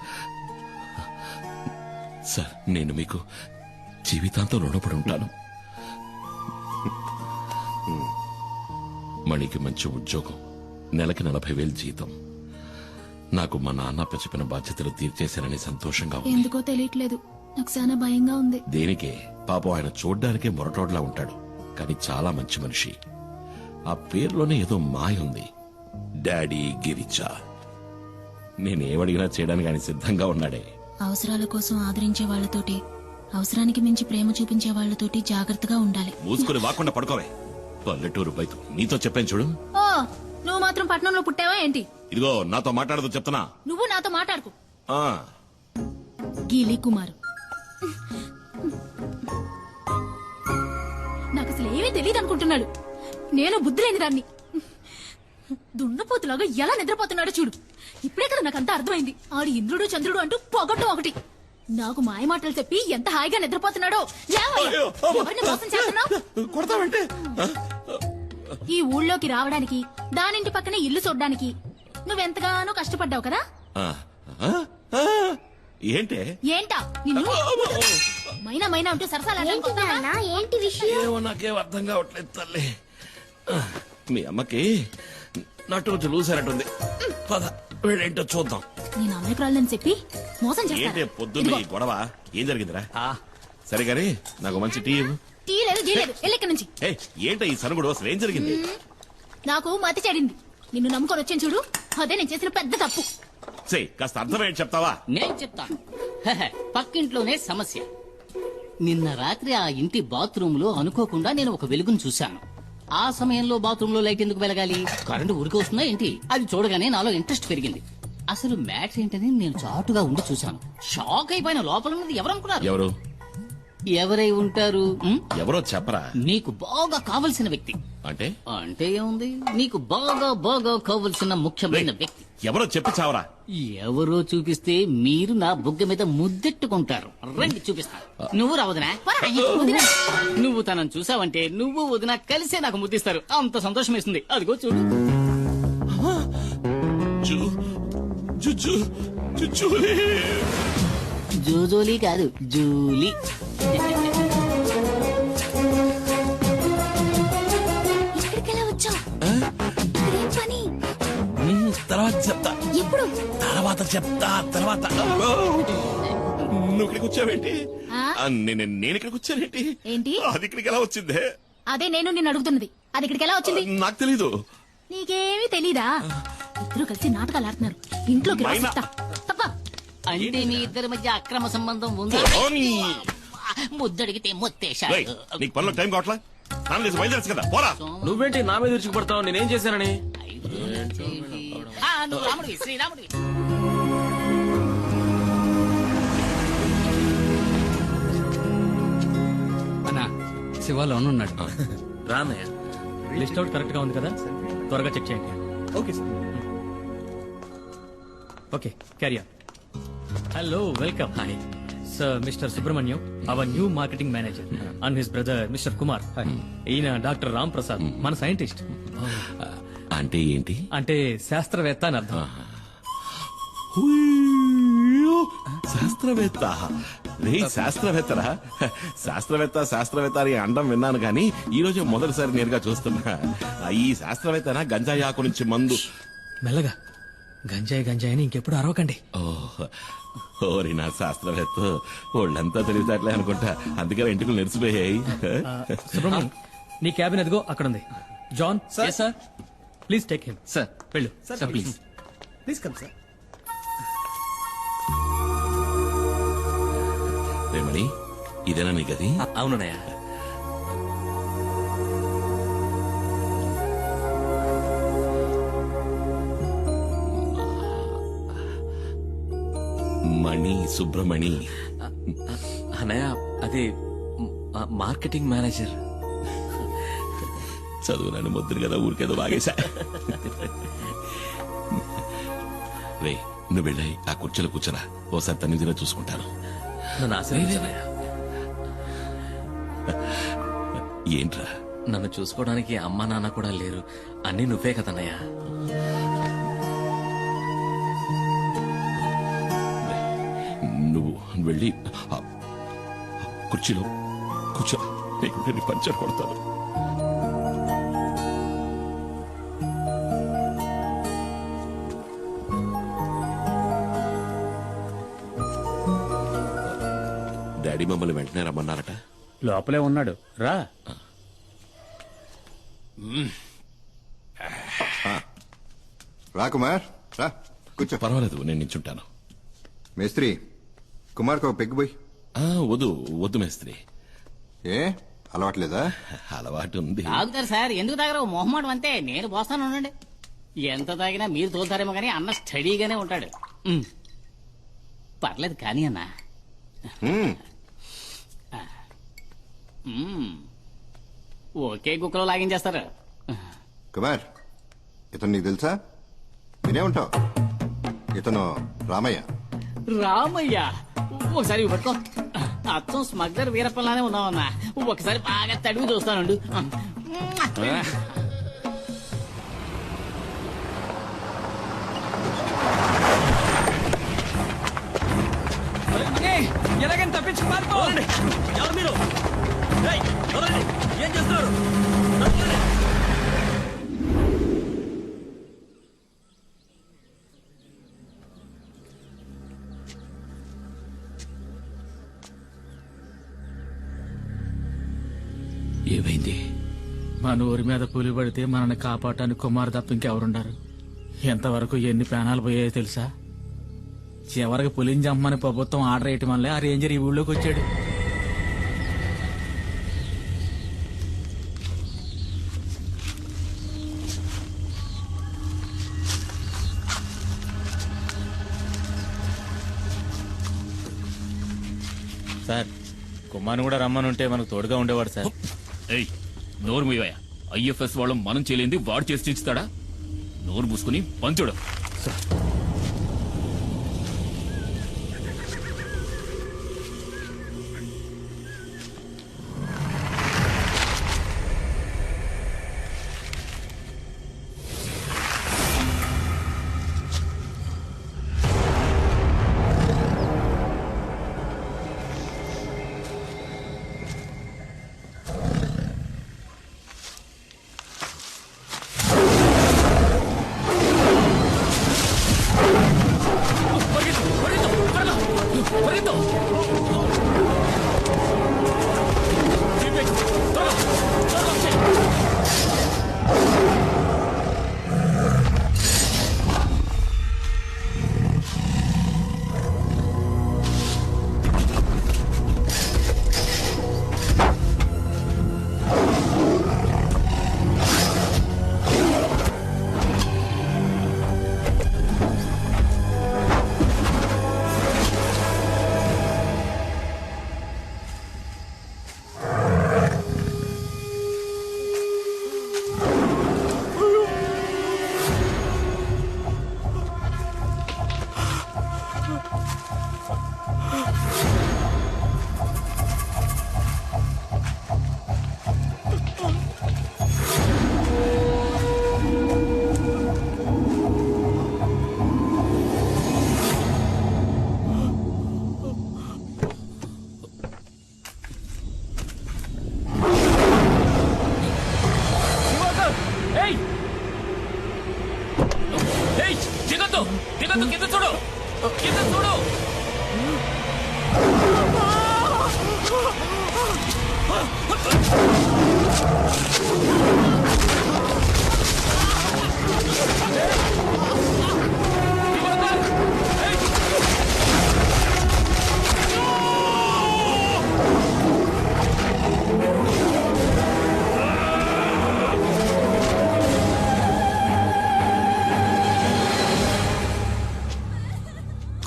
సార్. నేను మీకు జీవితాంతం రుణపడి ఉంటాను. మణికి మంచి ఉద్యోగం, నెలకి 40,000 జీతం. నాకు మా నాన్న చెప్పిన బాధ్యతలు తీర్చేశానని సంతోషంగా ఉంది. ఎందుకో తెలియట్లేదు, నాకు చాలా భయంగా ఉంది. దేనికే? పాపం ఆయన చూడ్డానికే మొరటోడ్లా ఉంటాడు, కానీ చాలా మంచి మనిషి. ఆ పేరులోనే ఏదో మాయ ఉంది. డాడీ గిరిజా. నేనేమడిగినా చేయడానికి ఆయన సిద్ధంగా ఉన్నాడే. అవసరాల కోసం ఆదరించే వాళ్లతోటి, అవసరానికి మించి ప్రేమ చూపించే వాళ్లతోటి జాగ్రత్తగా ఉండాలి. మూసుకుని వాకుండా పడుకోవే. పల్లెటూరు బయట నీతో చెప్పాను చూడు. ఓ, నువ్వు మాత్రం పట్నంలో పుట్టావా ఏంటి? ఇదిగో నాతో మాట్లాడదు చెప్తున్నా. నువ్వు నాతో మాట్లాడుకు. ఆ గీలి కుమారు, నాకు అసలు ఏమీ తెలియదు అనుకుంటున్నాడు. నేను బుద్ధి లేని దాన్ని. దున్నపోతులాగా ఎలా నిద్రపోతున్నాడో చూడు. ఇప్పుడే కదా నాకంతా అర్థమైంది. ఆడు ఇంద్రుడు చంద్రుడు అంటూ పొగట్టం ఒకటి. నాకు మాయ మాటలు చెప్పి ఎంత హాయిగా నిద్రపోతున్నాడో. లేవయ్యా, ఎవరిని మోసం చేస్తున్నావు? ఈ ఊళ్ళోకి రావడానికి, దానింటి పక్కనే ఇల్లు చూడ్డానికి నువ్వెంతగానో కష్టపడ్డావు కదా. ఏంటే? ఏంటా నిన్ను మైనా మైనా అంటూ సరసాలా? ఏంటి విషయం? ఏమో నాకేం అర్థం కావట్లేదు తల్లి. మీ అమ్మకి నటు లూసారట్టుంది. పద వెళ్ళేంటో చూద్దాం. నేను అమెరికాలని చెప్పి మోసం ఏంటి చేస్తారా? పొద్దున్న ఈ గొడవ ఏం జరిగిందిరా సరే గానీ నాకు మంచి టీ ఇవ్వు. టీ లేదు గీ లేదు వెళ్ళి ఇక్కడి నుంచి. ఏయ్, ఏంటో ఈ సనుగుడు అసలు ఏం జరిగింది? నాకు మతి చెడింది. నిన్ను నమ్ముకొని వచ్చాను చూడు, అదే నేను చేసిన పెద్ద తప్పు. సే కాస్త అర్థమేంటి చెప్తావా? నేను చెప్తాను. పక్కింట్లోనే సమస్య. నిన్న రాత్రి ఆ ఇంటి బాత్రూమ్ లో అనుకోకుండా నేను ఒక వెలుగును చూశాను. ఆ సమయంలో బాత్రూమ్ లో లైట్ ఎందుకు వెలగాలి? కరెంటు ఉరికి వస్తుందా ఏంటి? అది చూడగానే నాలో ఇంట్రెస్ట్ పెరిగింది. అసలు మ్యాటర్ ఏంటని నేను చాటుగా ఉండి చూశాను. షాక్ అయిపోయిన లోపల ఉన్నది ఎవరనుకున్నారు? ఎవరు? ఎవరై ఉంటారు? ఎవరో చెప్పరా? నీకు బాగా కావలసిన వ్యక్తి. అంటే అంటే ఏముంది, నీకు బాగా బాగా కావలసిన ముఖ్యమైన వ్యక్తి. ఎవరో చెప్పి చావరా? ఎవరో చూపిస్తే మీరు నా బుగ్గ మీద ముద్దెట్టుకుంటారు. రండి చూపిస్తాను. నువ్వు రా వదినా. నువ్వు తనను చూసావంటే నువ్వు వదినా కలిసే నాకు ముద్దిస్తారు. అంత సంతోషం వేస్తుంది. అదిగో చూడు. జూజోలీ కాదు, జూలీ. ఇక్కడికెలా వచ్చావు? ఇక్కడేం పని? తర్వాత చెప్తా. ఎప్పుడు? తర్వాత నువ్వు ఇక్కడికి వచ్చావేంటి? నేను ఇక్కడికి వచ్చానేంటి? ఏంటి? అది ఇక్కడికి ఎలా వచ్చిందే? అదే నేను నిన్ను అడుగుతున్నది. అది ఇక్కడికి ఎలా వచ్చింది? నాకు తెలీదు. నీకేమీ తెలీదా? ఇద్దరు కలిసి నాటకాలు ఆడుతున్నారు. ఇంట్లోకి రా చెప్తా. తప్ప. అంటే మీ ఇద్దరి మధ్య అక్రమ సంబంధం ఉంది. ముద్దడిగితే మొత్తేశాడు. నీకు పనులకు టైం కావట్లా? బయలుదేరచ్చు కదా, పోరా. నువ్వేంటి నా మీద విరుచుకుపడతావు? నేనేం చేశానని? నువ్వు రాముడివి, శ్రీరాముడివి. అన్నా శివ లోన్ ఉన్నాడు. రానయ్య. లిస్ట్ అవుట్ కరెక్ట్ గా ఉంది కదా? త్వరగా చెక్ చేయండి. Okay sir. Okay, carry on. Hello, welcome. Hi sir, mister Subrahmanyam, our new marketing manager, and his brother mister Kumar. ఈయన డాక్టర్ రామ్ ప్రసాద్, మన సైంటిస్ట్. అంటే ఏంటి? అంటే శాస్త్రవేత్త అని అర్థం. శాస్త్రవేత్త? శాస్త్రవేత్తరా? శాస్త్రవేత్త అని అండం విన్నాను కానీ ఈ రోజు మొదటిసారి నేరుగా చూస్తున్నా. ఈ శాస్త్రవేత్తనా గంజాయి ఆకు నుంచి మందు? మెల్లగా. గంజాయి అని ఇంకెప్పుడు అరవకండి. ఓరి నా శాస్త్రవేత్త, వాళ్ళంతా తెలివితేటలే అనుకుంటా, అందుకే ఇంటికి నెరిసిపోయాయి. సుబ్రహ్మణ్యం, నీ క్యాబిన్ ఎదుగో అక్కడ ఉంది. John sir, please take him. Sir వెళ్ళు sir, please please come sir. Ramani, ఇదేనా నీ గది? అవునన్నయ్య. మణి, సుబ్రమణి. అన్నయ్య, అది మార్కెటింగ్ మేనేజర్. చదువు నన్ను ముద్దురు కదా, ఊరికేదో బాగేశా. రే, నువ్వు వెళ్ళాయి ఆ కుర్చీలో కూర్చోరా, ఓసారి తన్నిదిలో చూసుకుంటాను. నన్ను ఆశీర్వదించన్నయ్య. ఏంట్రా? నన్ను చూసుకోవడానికి అమ్మా నాన్న కూడా లేరు. అన్నీ నువ్వే కదన్నయ్య. నువ్వు వెళ్ళి కుర్చీలో కూర్చో, నీకు పంచర్ కొడతాను. డాడీ మమ్మల్ని వెంటనే రమ్మన్నారట. లోపలే ఉన్నాడు, రా. రా కుమార్, రా కూర్చో. పర్వాలేదు, నేను నించుంటాను. మేస్త్రి, కుమార్కి ఒక పెగ్గు పోయి. వద్దు మేస్త్రి. ఏ అలవాట్లేదా? అలవాటు ఉంది. తాగుతారు సార్, ఎందుకు తాగరు? మొహమాటం అంతే. నేను పోస్తాను, ఉండండి. ఎంత తాగినా మీరు తోలుతారేమో కానీ అన్న స్టడీగానే ఉంటాడు. పర్లేదు కానీ అన్న. ఒకే కుక్కలో లాగించేస్తారు. కుమార్, ఇతను నీకు తెలుసా? వినే ఉంటావు. ఇతను రామయ్య. రామయ్య? ఒకసారి పట్టుకో. అచ్చం స్మగ్లర్ వీరప్పలానే ఉన్నావన్నా. ఒకసారి బాగా తడివి చూస్తానుండు. ఎలాగైనా తప్పించుకు పారిపోండి. ఎవరు మీరు? ఏం చేస్తున్నారు? ఏమైంది? మన ఊరి మీద పులి పడితే మనల్ని కాపాడటానికి కుమార్ తప్ప ఇంకెవరుండారు? ఎంతవరకు ఎన్ని ప్రాణాలు పోయాయో తెలుసా? చివరికి పులిని చమ్మని ప్రభుత్వం ఆర్డర్ వేయటం వల్లే ఆ రేంజర్ ఈ ఊళ్ళోకి వచ్చాడు. సార్, కుమార్ని కూడా రమ్మనుంటే మనకు తోడుగా ఉండేవాడు సార్. ఏయ్, నోరు మూయవయ్యా. ఐఎఫ్ఎస్ వాళ్ళు మనం చేయలేంది వాడు చేసి చించుతాడా? నోరు మూసుకుని పంచుడు.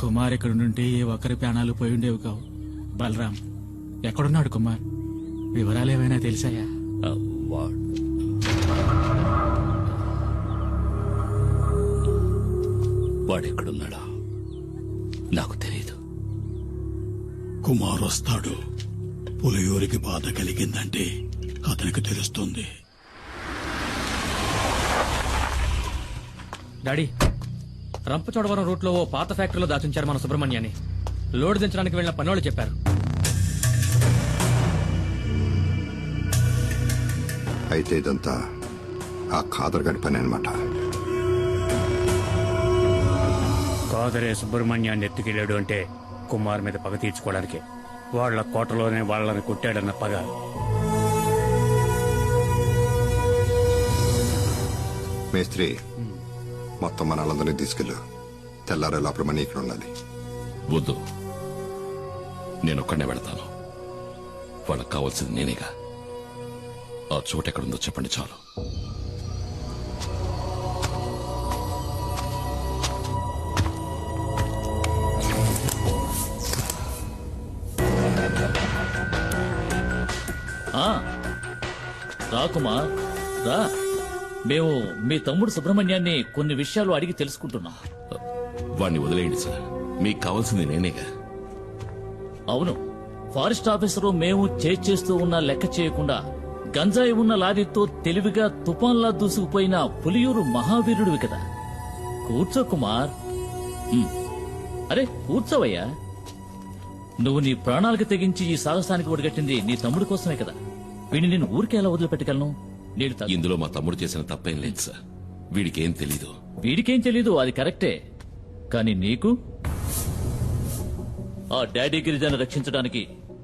కుమార్ ఇక్కడ నుండి ఏ ఒక్కరి ప్రాణాలు పోయి ఉండేవి కావు. బలరాం ఎక్కడున్నాడు? కుమార్ వివరాలు ఏమైనా తెలిసాయా? వాడెక్కడున్నాడా నాకు తెలియదు. కుమార్ వస్తాడు. పులియూరికి బాధ కలిగిందంటే అతనికి తెలుస్తుంది. డాడీ, రంపచోడవరం రూట్ లో ఓ పాత ఫ్యాక్టరీలో దాచుంచారు మన సుబ్రహ్మణ్యాన్ని. లోడ్ దించడానికి వెళ్లిన పనోళ్ళు చెప్పారు. అయితే ఇదంతా ఆ ఖాదర్ గారి పని అనమాట. కాదరే సుబ్రహ్మణ్యాన్ని ఎత్తుకెళ్ళాడు అంటే కుమార్ మీద పగ తీర్చుకోవడానికి. వాళ్ల కోటలోనే వాళ్ళని కొట్టాడన్న పగ. మేస్త్రి, మొత్తం మన వాళ్ళందరినీ తీసుకెళ్ళు. తెల్లారే లోపల మనీ ఇక్కడ ఉండాలి. వద్దు, నేనొక్కడనే వెళతాను. వాళ్ళకి కావాల్సింది నేనేగా. ఆ చోటు ఎక్కడుందో చెప్పండి చాలు. రా కుమార్, రా. మేము మీ తమ్ముడు సుబ్రహ్మణ్యాన్ని కొన్ని విషయాలు అడిగి తెలుసుకుంటున్నాం. వాణ్ణి వదిలేయండి సార్. మీకు కావాల్సింది నేనేగా. అవును, ఫారెస్ట్ ఆఫీసరు మేము చేస్తూ ఉన్న లెక్క చేయకుండా గంజాయి ఉన్న లారీతో తెలివిగా తుఫాన్లా దూసుకుపోయిన పులియూరు మహావీరుడివి కదా. కూర్చో కుమార్. అరే కూర్చోవయ్యా. నువ్వు నీ ప్రాణాలకు తెగించి ఈ సాహసానికి ఒడిగట్టింది నీ తమ్ముడి కోసమే కదా. వీడిని నేను ఊరికే ఎలా వదిలిపెట్టగలను? ఇందులో మా తమ్ముడు చేసిన తప్పేం లేదు సార్. వీడికేం తెలీదు. వీడికేం తెలీదు, అది కరెక్టే. కానీ నీకు ఆ డాడీ గిరిజాను రక్షించడానికి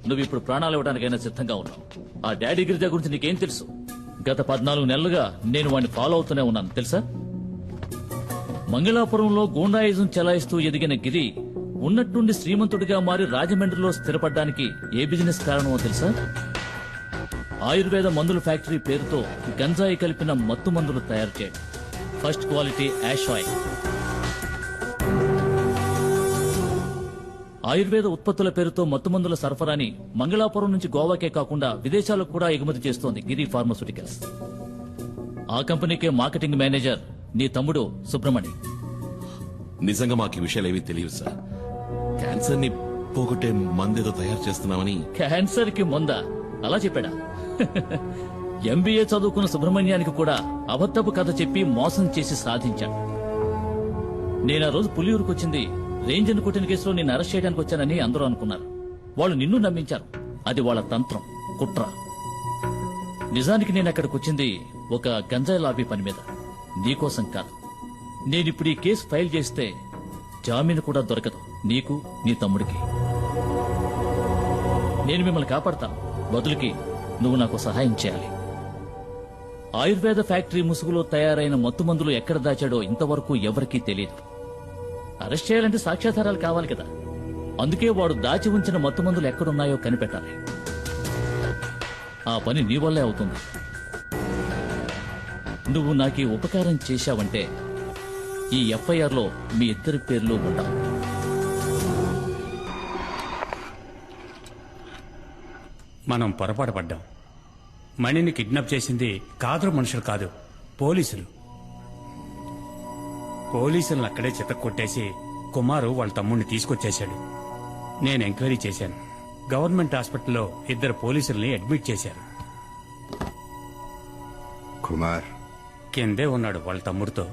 నువ్వు ఇప్పుడు ప్రాణాలు ఇవ్వడానికైనా సిద్ధంగా ఉన్నావు. ఆ డాడీ గిరిజ గురించి నీకేం తెలుసు? గత 14 నెలలుగా నేను వాడిని ఫాలో అవుతూనే ఉన్నాను తెలుసా? మంగళాపురంలో గూండాయిజం చెలాయిస్తూ ఎదిగిన గిరి ఉన్నట్టుండి శ్రీమంతుడిగా మారి రాజమండ్రిలో స్థిరపడ్డానికి ఏ బిజినెస్ కారణమో తెలుసా? ఆయుర్వేద మందుల ఫ్యాక్టరీ పేరుతో గంజాయి కలిపిన మత్తు మందులు తయారు చేయడం. First quality hash oil. ఆయుర్వేద ఉత్పత్తుల పేరుతో మత్తుమందుల సరఫరాని మంగళాపురం నుంచి గోవాకే కాకుండా విదేశాలకు కూడా ఎగుమతి చేస్తోంది గిరి ఫార్మాస్యూటికల్స్. ఆ కంపెనీకే మార్కెటింగ్ మేనేజర్ నీ తమ్ముడు సుబ్రమణి. నిజంగా మాకు ఈ విషయాలు ఏవీ తెలియదు సార్. క్యాన్సర్ ని పోగొట్టే మందేదో తయారు చేస్తున్నామని. క్యాన్సర్ కి మందా? అలా చెప్పాడా? ఎంబీఏ చదువుకున్న సుబ్రహ్మణ్యానికి కూడా అబద్ధపు కథ చెప్పి మోసం చేసి సాధించాడు. నేను ఆ రోజు పులియూరుకు వచ్చింది రేంజర్ కొట్టిన కేసులో నేను అరెస్ట్ చేయడానికి వచ్చానని అందరూ అనుకున్నారు. వాళ్ళు నిన్ను నమ్మించారు. అది వాళ్ళ తంత్రం, కుట్ర. నిజానికి నేను అక్కడికి వచ్చింది ఒక గంజాయి లాబీ పని మీద, నీకోసం కాదు. నేనిప్పుడు ఈ కేసు ఫైల్ చేస్తే జామీను కూడా దొరకదు నీకు, నీ తమ్ముడికి. నేను మిమ్మల్ని కాపాడతాను. బదులుకి నువ్వు నాకు సహాయం చేయాలి. ఆయుర్వేద ఫ్యాక్టరీ ముసుగులో తయారైన మత్తుమందులు ఎక్కడ దాచాడో ఇంతవరకు ఎవరికీ తెలియదు. అరెస్ట్ చేయాలంటే సాక్ష్యాధారాలు కావాలి కదా. అందుకే వాడు దాచి ఉంచిన మత్తుమందులు ఎక్కడున్నాయో కనిపెట్టాలి. ఆ పని నీ వల్లే అవుతుంది. నువ్వు నాకు ఉపకారం చేశావంటే ఈ ఎఫ్ఐఆర్లో మీ ఇద్దరి పేర్లు ఉండవు. మనం పొరపాటు పడ్డాం. మణిని కిడ్నాప్ చేసింది కాదరు మనుషులు కాదు, పోలీసులు. పోలీసులను అక్కడే చితక్కొట్టేసి కుమారు వాళ్ళ తమ్ముడిని తీసుకొచ్చేశాడు. నేను ఎంక్వైరీ చేశాను. గవర్నమెంట్ హాస్పిటల్లో 2 పోలీసుల్ని అడ్మిట్ చేశారు. కుమార్ కిందే ఉన్నాడు వాళ్ళ తమ్ముడితో.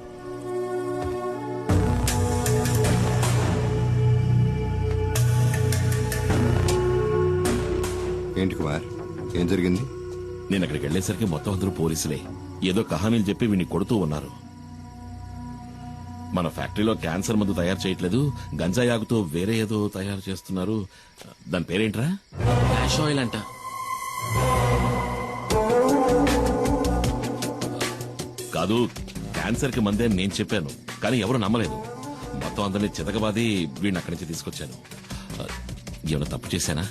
ఏంటి కుమార్, ఏం జరిగింది? నేను అక్కడికి వెళ్లేసరికి మొత్తం అందరూ పోలీసులే. ఏదో కహానీలు చెప్పి వీడిని కొడుతూ ఉన్నారు. మన ఫ్యాక్టరీలో క్యాన్సర్ మందు తయారు చేయట్లేదు, గంజాయి ఆకుతో వేరే ఏదో తయారు చేస్తున్నారు. దాని పేరేంట్రా? యాష్ ఆయిల్ అంట. కాదు, క్యాన్సర్ కి మందే నేను చెప్పాను, కానీ ఎవరు నమ్మలేదు. మొత్తం అందరినీ చితకబాది వీడిని అక్కడి నుంచి తీసుకొచ్చాను. ఏమైనా తప్పు చేశానా?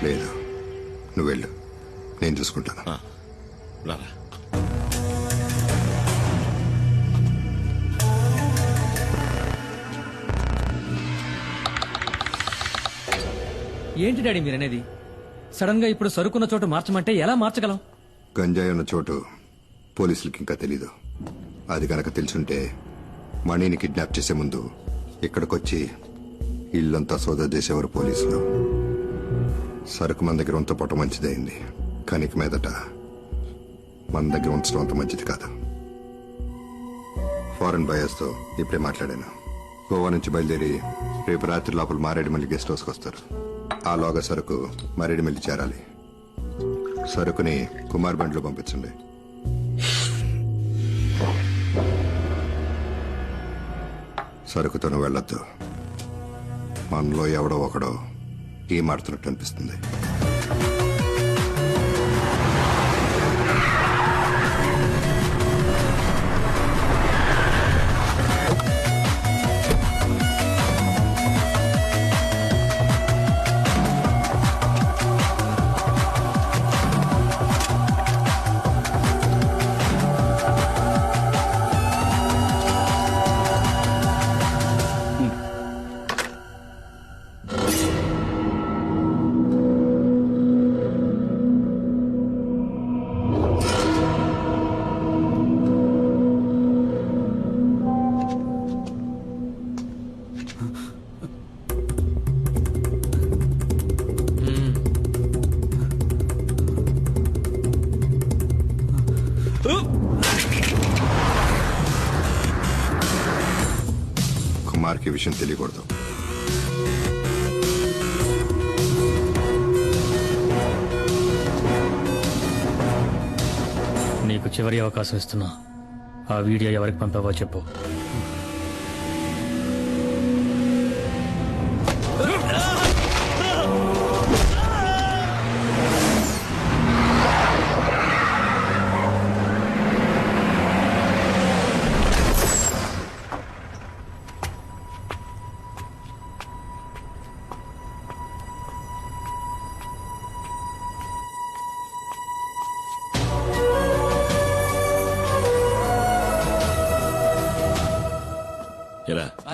లేదు, నువ్వు వెళ్ళు, నేను చూసుకుంటాను. రారా. ఏంటి డాడీ మీరనేది? సడన్ గా ఇప్పుడు సరుకున్న చోటు మార్చమంటే ఎలా మార్చగలం? గంజాయి ఉన్న చోటు పోలీసులకి ఇంకా తెలీదు. అది గనక తెలుసుంటే మణిని కిడ్నాప్ చేసే ముందు ఇక్కడికొచ్చి ఇల్లంతా సోదా చేసేవారు పోలీసులు. సరుకు మన దగ్గర ఉంత పొట్ట మంచిదైంది, కానీ ఇక మీదట మన దగ్గర ఉంచడం అంత మంచిది కాదు. ఫారెన్ బయర్స్తో ఇప్పుడే మాట్లాడాను. గోవా నుంచి బయలుదేరి రేపు రాత్రి లోపల మారేడుమల్లి గెస్ట్ హౌస్కి వస్తారు. ఆ లోగా సరుకు మారేడుమల్లి చేరాలి. సరుకుని కుమార్ బండ్లో పంపించండి. సరుకుతోనూ వెళ్ళొద్దు. మనలో ఎవడో ఒకడో ఈ మాడుతున్నట్టు అనిపిస్తుంది. కుమార్కి విషయం తెలియకూడదు. నీకు చివరి అవకాశం ఇస్తున్నా. ఆ వీడియో ఎవరికి పంపావో చెప్పు.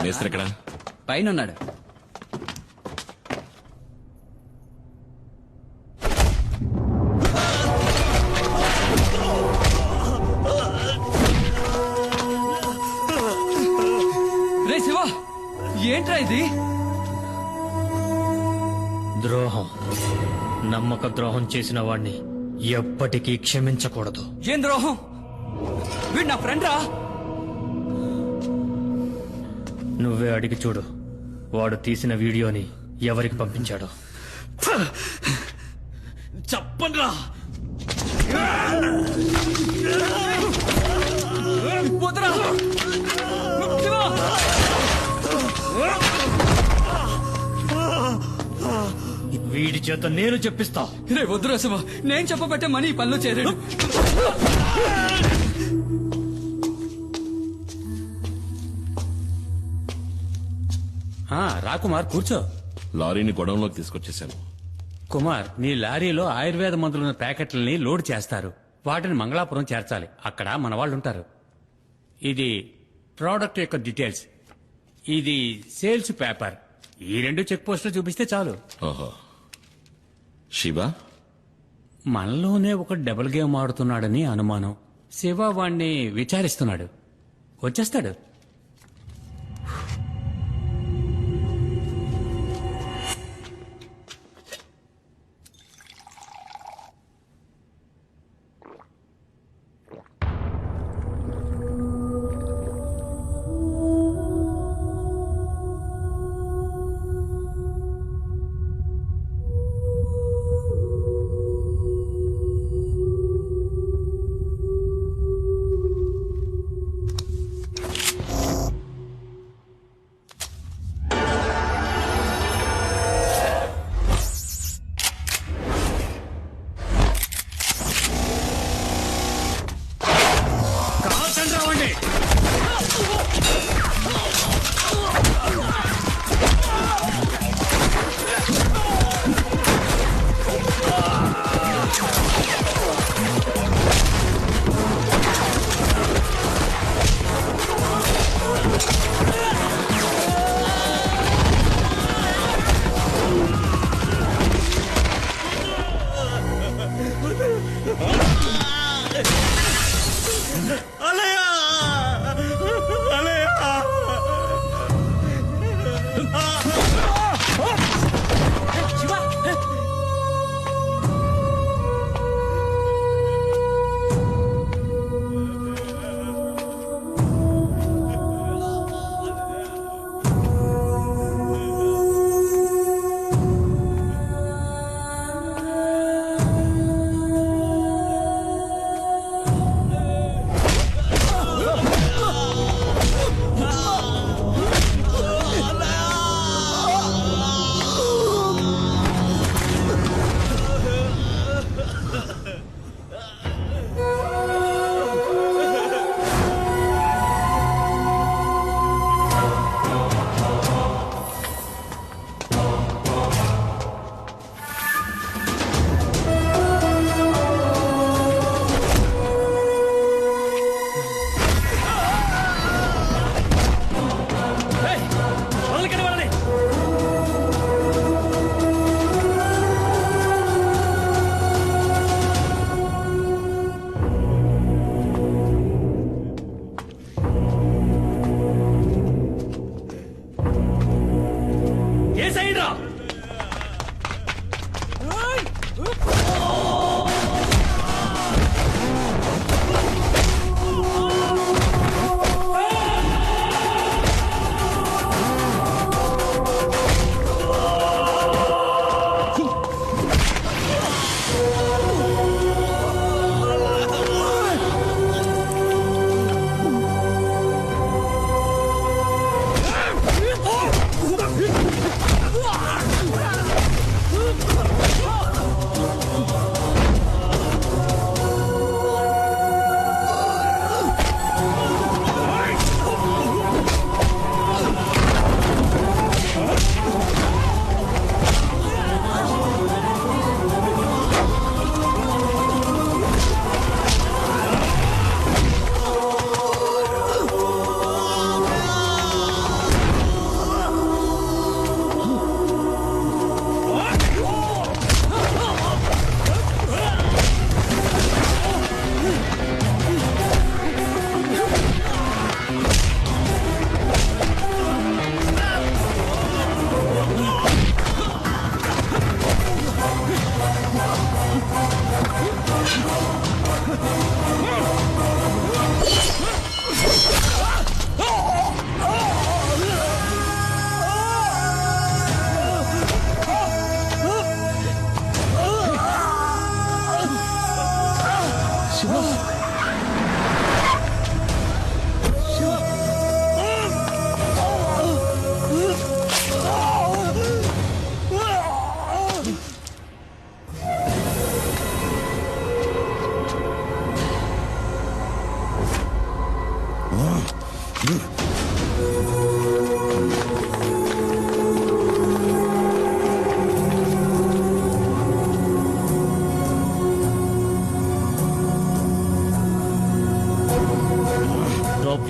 మేస్త్రి ఎక్కడ? పైన ఉన్నాడు. రే శివ, ఏంట్రా ఇది? ద్రోహం. నమ్మక ద్రోహం చేసిన వాణ్ణి ఎప్పటికీ క్షమించకూడదు. ఏం ద్రోహం? వీడు నా ఫ్రెండ్ రా. నువ్వే అడిగి చూడు, వాడు తీసిన వీడియోని ఎవరికి పంపించాడో. చెప్పండ్రా. వదరా. శివ! వీడి చేత నేను చెప్పిస్తా. రే వద్దురా శివ, నేను చెప్పబట్టే మనీ ఈ పనిలో చేరాడు. రాకుమార్ కూర్చో. లారీని గొడవంలోకి తీసుకొచ్చేసాను. కుమార్, నీ లారీలో ఆయుర్వేద మందులున్న ప్యాకెట్లని లోడ్ చేస్తారు. వాటిని మంగళాపురం చేర్చాలి. అక్కడ మన వాళ్ళు ఉంటారు. ఇది ప్రోడక్ట్ యొక్క డీటెయిల్స్, ఇది సేల్స్ పేపర్. ఈ 2 చెక్ పోస్టులు చూపిస్తే చాలు. ఓహో. శివ మనలోనే ఒక డబుల్ గేమ్ ఆడుతున్నాడని అనుమానం. శివ వాణ్ణి విచారిస్తున్నాడు. వచ్చేస్తాడు.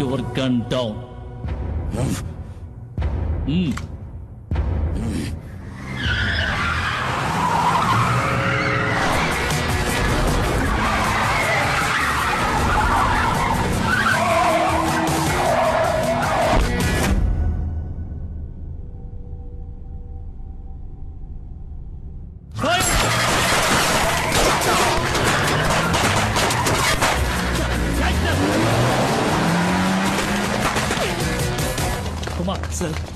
Your gun down. Kumar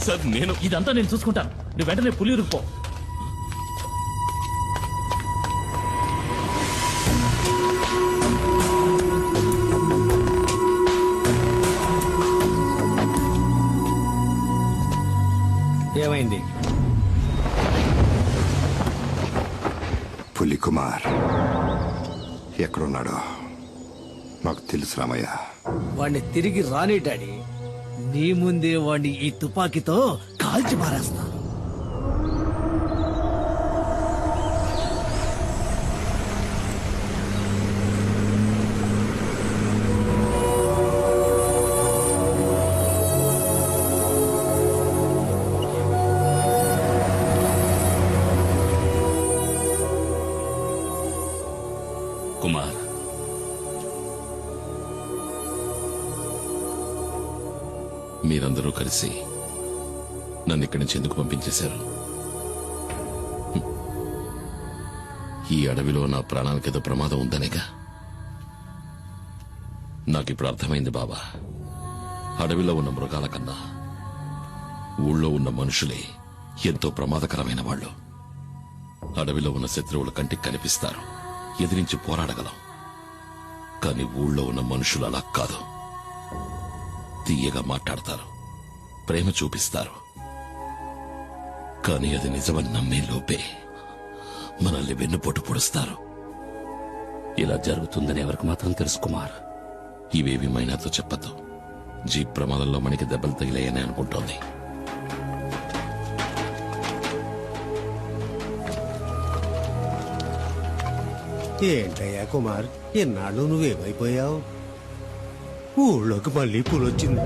sir నేను ఇదంతా నేను చూసుకుంటాను. నువ్వు వెంటనే పులియూరుకు పో. ఏమైంది? పులి కుమార్ ఎక్కడున్నాడో నాకు తెలుసు రామయ్య. వాడిని తిరిగి రాని డాడీ. నీ ముందే వాడిని ఈ తుపాకీతో కాల్చి పారేస్తా. కుమార్, మీరందరూ కలిసి నన్ను ఇక్కడి నుంచి ఎందుకు పంపించేశారు? ఈ అడవిలో నా ప్రాణానికి ఏదో ప్రమాదం ఉందనేగా. నాకిప్పుడు అర్థమైంది బాబా. అడవిలో ఉన్న మృగాల కన్నా ఊళ్ళో ఉన్న మనుషులే ఎంతో ప్రమాదకరమైన వాళ్ళు. అడవిలో ఉన్న శత్రువుల కంటికి కనిపిస్తారు, ఎదిరించి పోరాడగలం. కానీ ఊళ్ళో ఉన్న మనుషులు అలా కాదు. తీయగా మాట్లాడతారు, ప్రేమ చూపిస్తారు. కానీ అది నిజమని నమ్మే లోపే మనల్ని వెన్నుపోటు పొడుస్తారు. ఇలా జరుగుతుందని ఎవరికి మాత్రం తెలుసు కుమార్? ఇవేవి మైనాతో చెప్పద్దు. జీప్ ప్రమాదంలో మనకి దెబ్బలు తగిలాయని అనుకుంటోంది. ఏంటయ్యా కుమార్, ఎన్నాళ్ళు నువ్వేమైపోయావు? ఊళ్ళోకి మళ్ళీ పులొచ్చింది.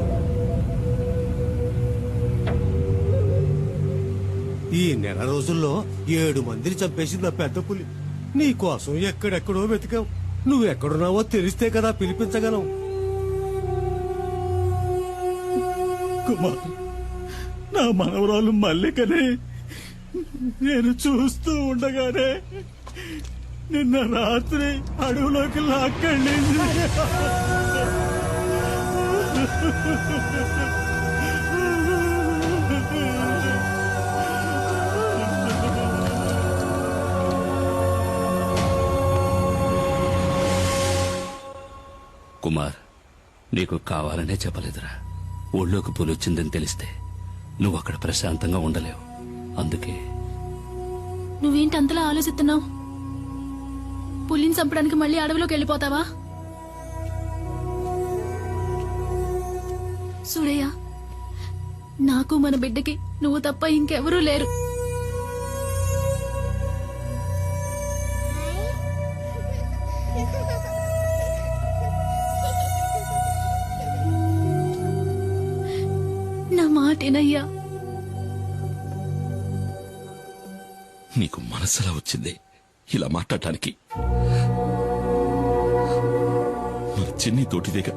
ఈ నెల రోజుల్లో 7 మందిని చంపేసింది ఆ పెద్ద పులి. నీ కోసం ఎక్కడెక్కడో వెతికాం. నువ్వెక్కడున్నావో తెలిస్తే కదా పిలిపించగలం. కుమార్, నా మనవరాలు మల్లికని నేను చూస్తూ ఉండగానే నిన్న రాత్రి అడవులోకి లాక్కెళ్ళింది. కుమార్, నీకు కావాలనే చెప్పలేదురా. ఊళ్ళోకి పులి వచ్చిందని తెలిస్తే నువ్వు అక్కడ ప్రశాంతంగా ఉండలేవు. అందుకే నువ్వేంటి అంతలా ఆలోచిస్తున్నావు? పులిని చంపడానికి మళ్ళీ అడవిలోకి వెళ్ళిపోతావా? చూడయ్య, నాకు మన బిడ్డకి నువ్వు తప్ప ఇంకెవరూ లేరు. నా మాటేనయ్యా. నీకు మనసులా వచ్చింది ఇలా మాట్లాడటానికి? మన చిన్ని తోటిదేగా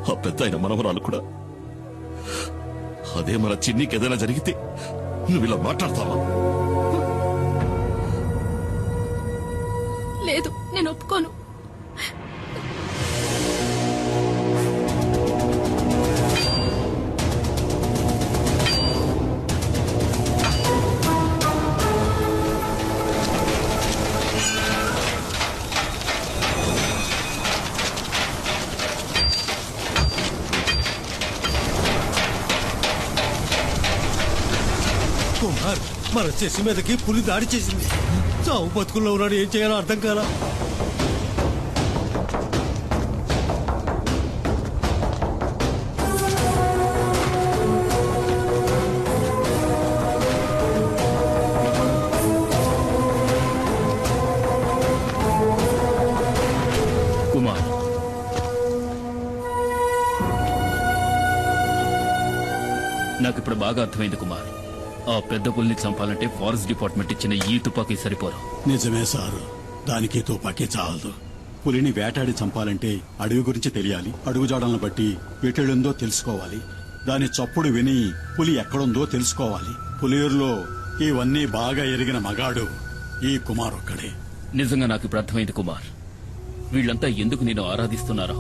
ఆ పెద్ద ఆయన మనవరాలు కూడా. అదే మన చిన్నికి ఏదైనా జరిగితే నువ్వు ఇలా మాట్లాడతావా? లేదు, నేను ఒప్పుకోను. కుమార్, మన చెసి మీదకి పులి దాడి చేసింది. చావు బతుకుల్లో ఉన్నాడు, ఏం చేయాలో అర్థం కాలా. కుమార్, ఇప్పుడు బాగా అర్థమైంది కుమార్. ఆ పెద్ద పులిని చంపాలంటే ఫారెస్ట్ డిపార్ట్మెంట్ ఇచ్చిన ఈ తుపాకీ సరిపోరు. నిజమే సారు, దానికి తుపాకీ చాలదు. పులిని వేటాడి చంపాలంటే అడవి గురించి తెలియాలి. అడుగుజాడలను బట్టి ఎటెళ్ళుందో తెలుసుకోవాలి. దాని చప్పుడు విని పులి ఎక్కడుందో తెలుసుకోవాలి. పులియూరులో ఇవన్నీ బాగా ఎరిగిన మగాడు ఈ కుమార్ ఒక్కడే. నిజంగా నాకు ఇప్పుడు అర్థమైంది కుమార్. వీళ్ళంతా ఎందుకు నేను ఆరాధిస్తున్నారో.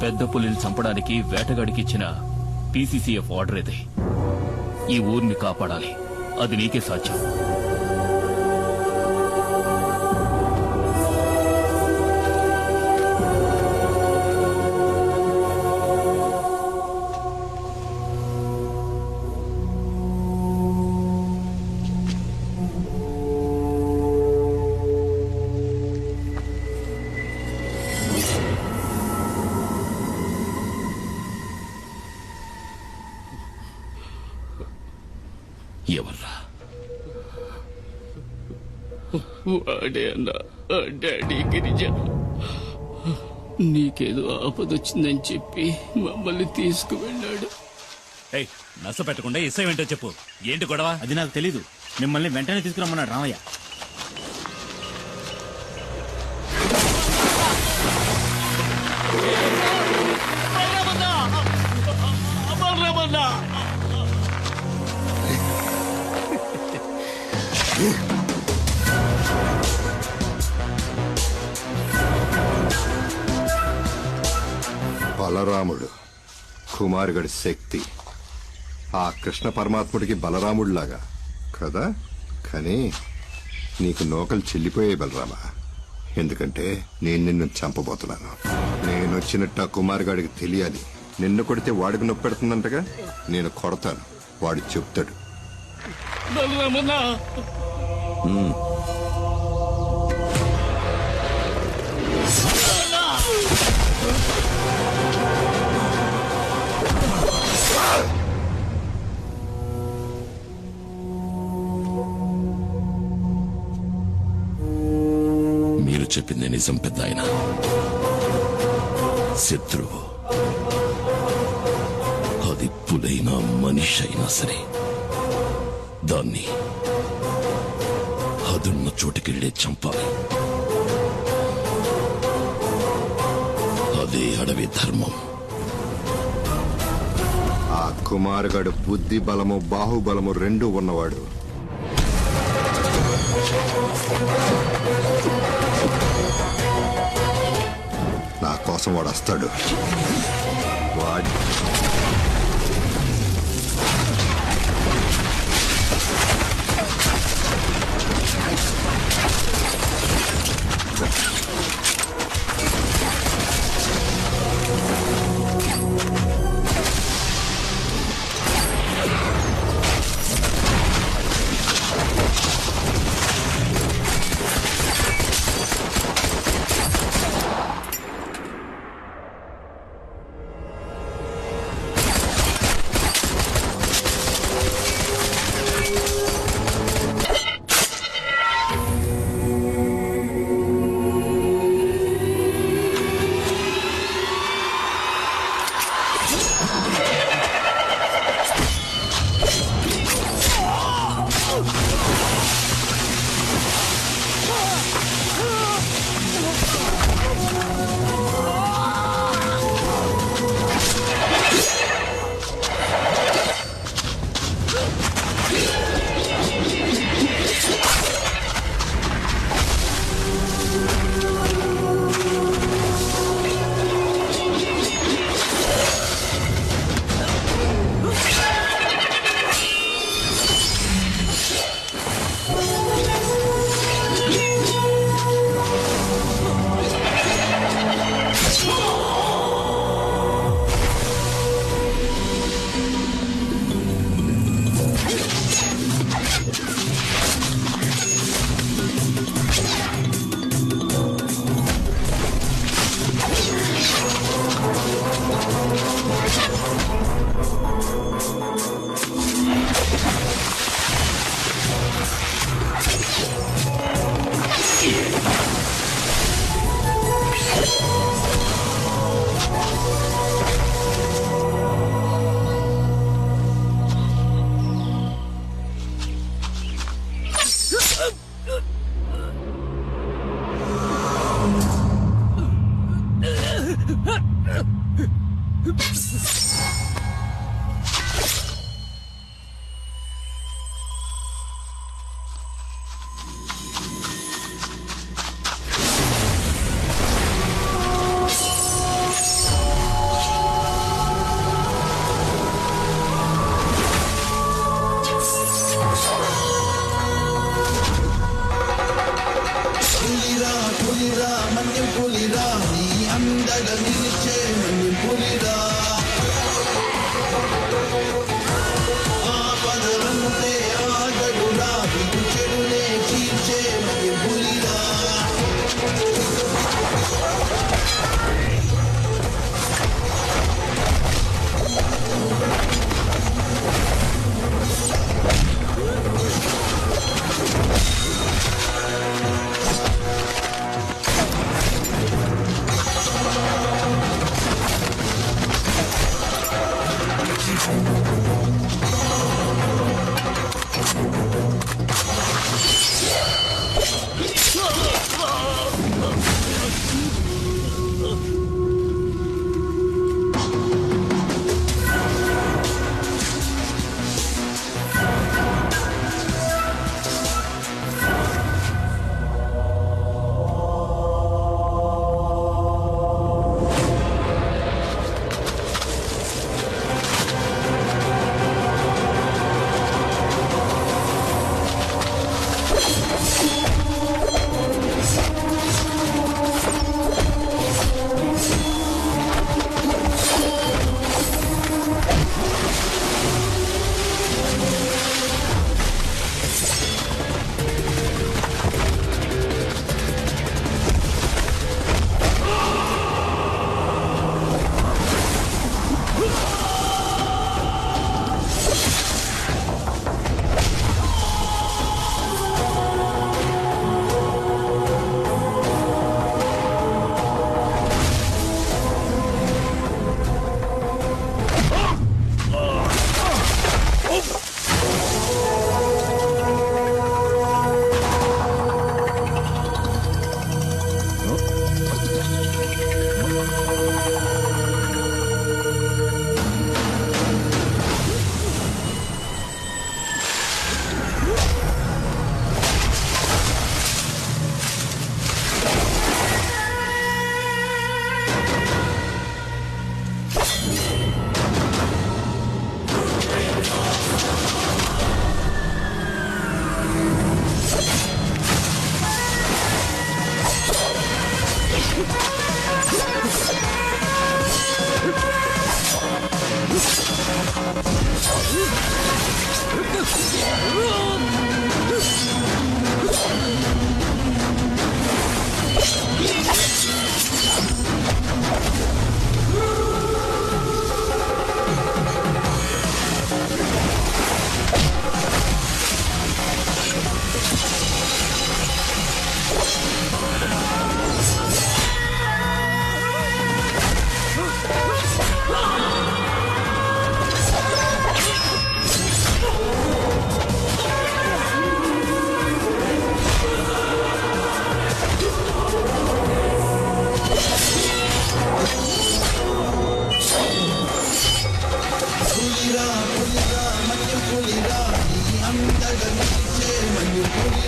పెద్ద పులిని చంపడానికి వేటగాడికి ఇచ్చిన పీసీసీఎఫ్ ఆర్డర్ ఇది. ఈ ఊరిని కాపాడాలి, అది నీకే సాధ్యం. ఎవర్రా? వాడే అన్న డాడీ గిరిజ. నీకేదో ఆపదొచ్చిందని చెప్పి మమ్మల్ని తీసుకువెళ్ళాడు. నస పెట్టకుండా ఇష్టం ఏంటో చెప్పు. ఏంటి గొడవ? అది నాకు తెలీదు. మిమ్మల్ని వెంటనే తీసుకురమ్మన్నాడు రామయ్య. బలరాముడు కుమారుగడి శక్తి ఆ కృష్ణ పరమాత్ముడికి బలరాముడిలాగా కదా. కానీ నీకు నోకలు చెల్లిపోయే బలరామా. ఎందుకంటే నేను నిన్ను చంపబోతున్నాను. నేనొచ్చినట్టు ఆ కుమారుగాడికి తెలియాలి. నిన్ను కొడితే వాడికి నొప్పి పెడుతుందంటగా. నేను కొడతాను, వాడు చెప్తాడు. మీరు చెప్పింది నిజం పెద్ద ఆయన. శత్రువు అది పులైనా మనిషి అయినా సరే దాన్ని అదున్న చోటుకెళ్లే చంపాలి. అదే అడవి ధర్మం. ఆ కుమారుగాడు బుద్ధి బలము బాహుబలము రెండూ ఉన్నవాడు. నా కోసం వాడు వస్తాడు. వాడి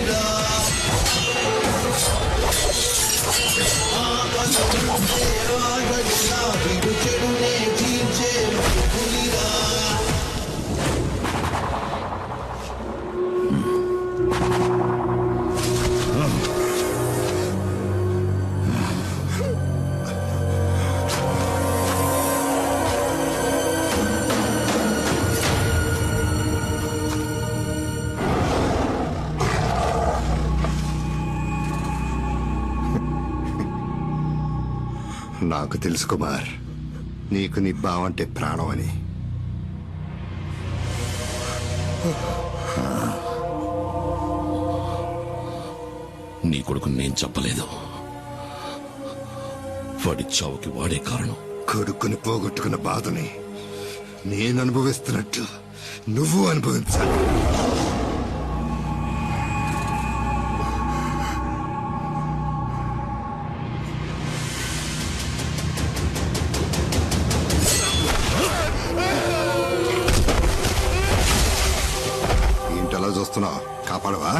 పులిరా ఆపదలుంటే ఆగడుగా విడు చెడునే చీల్చే మణి పులిరా నాకు తెలుసు కుమార్, నీకు నీ బావంటే ప్రాణం అని. నీ కొడుకు నేను చెప్పలేదు. వాడి చావుకి వాడే కారణం. కొడుకుని పోగొట్టుకున్న బాధని నేను అనుభవిస్తున్నట్టు నువ్వు అనుభవించాలి. ఏంటలా చూస్తున్నావు? కాపాడవా?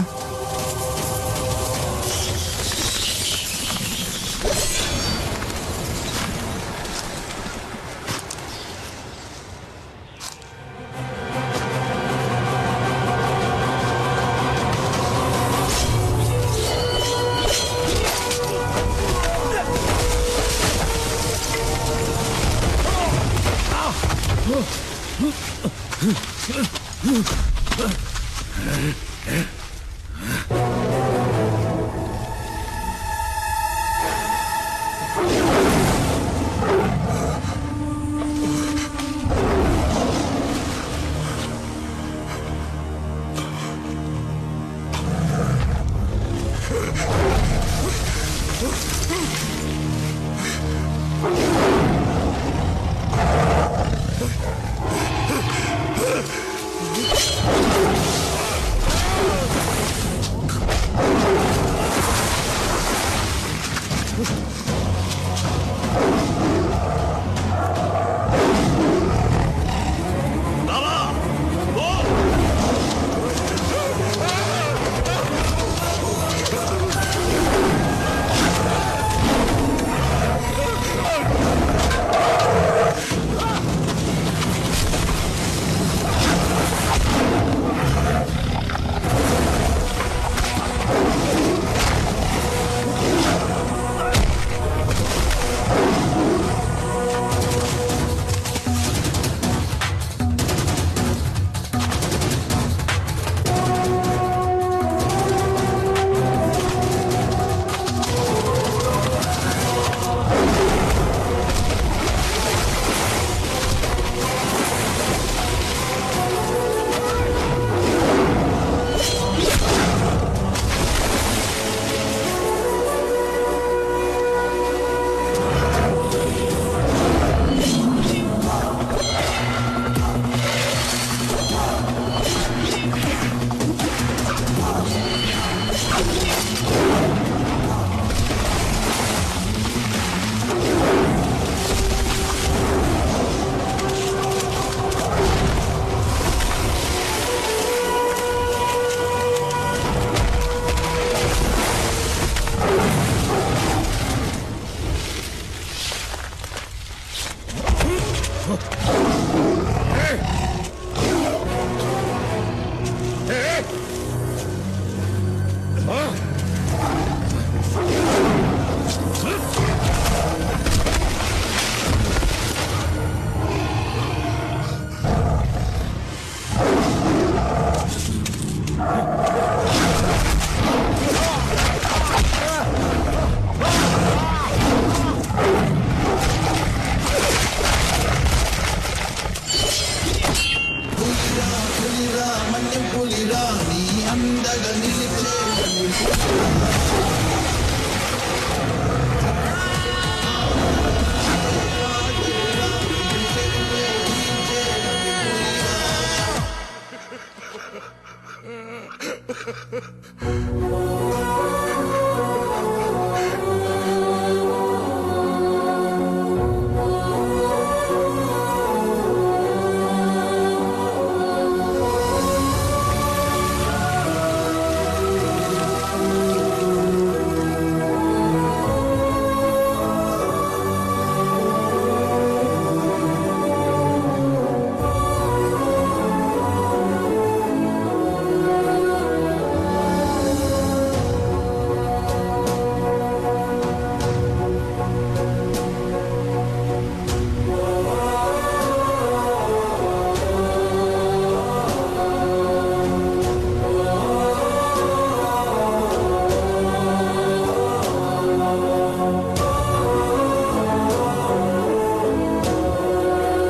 పులిరా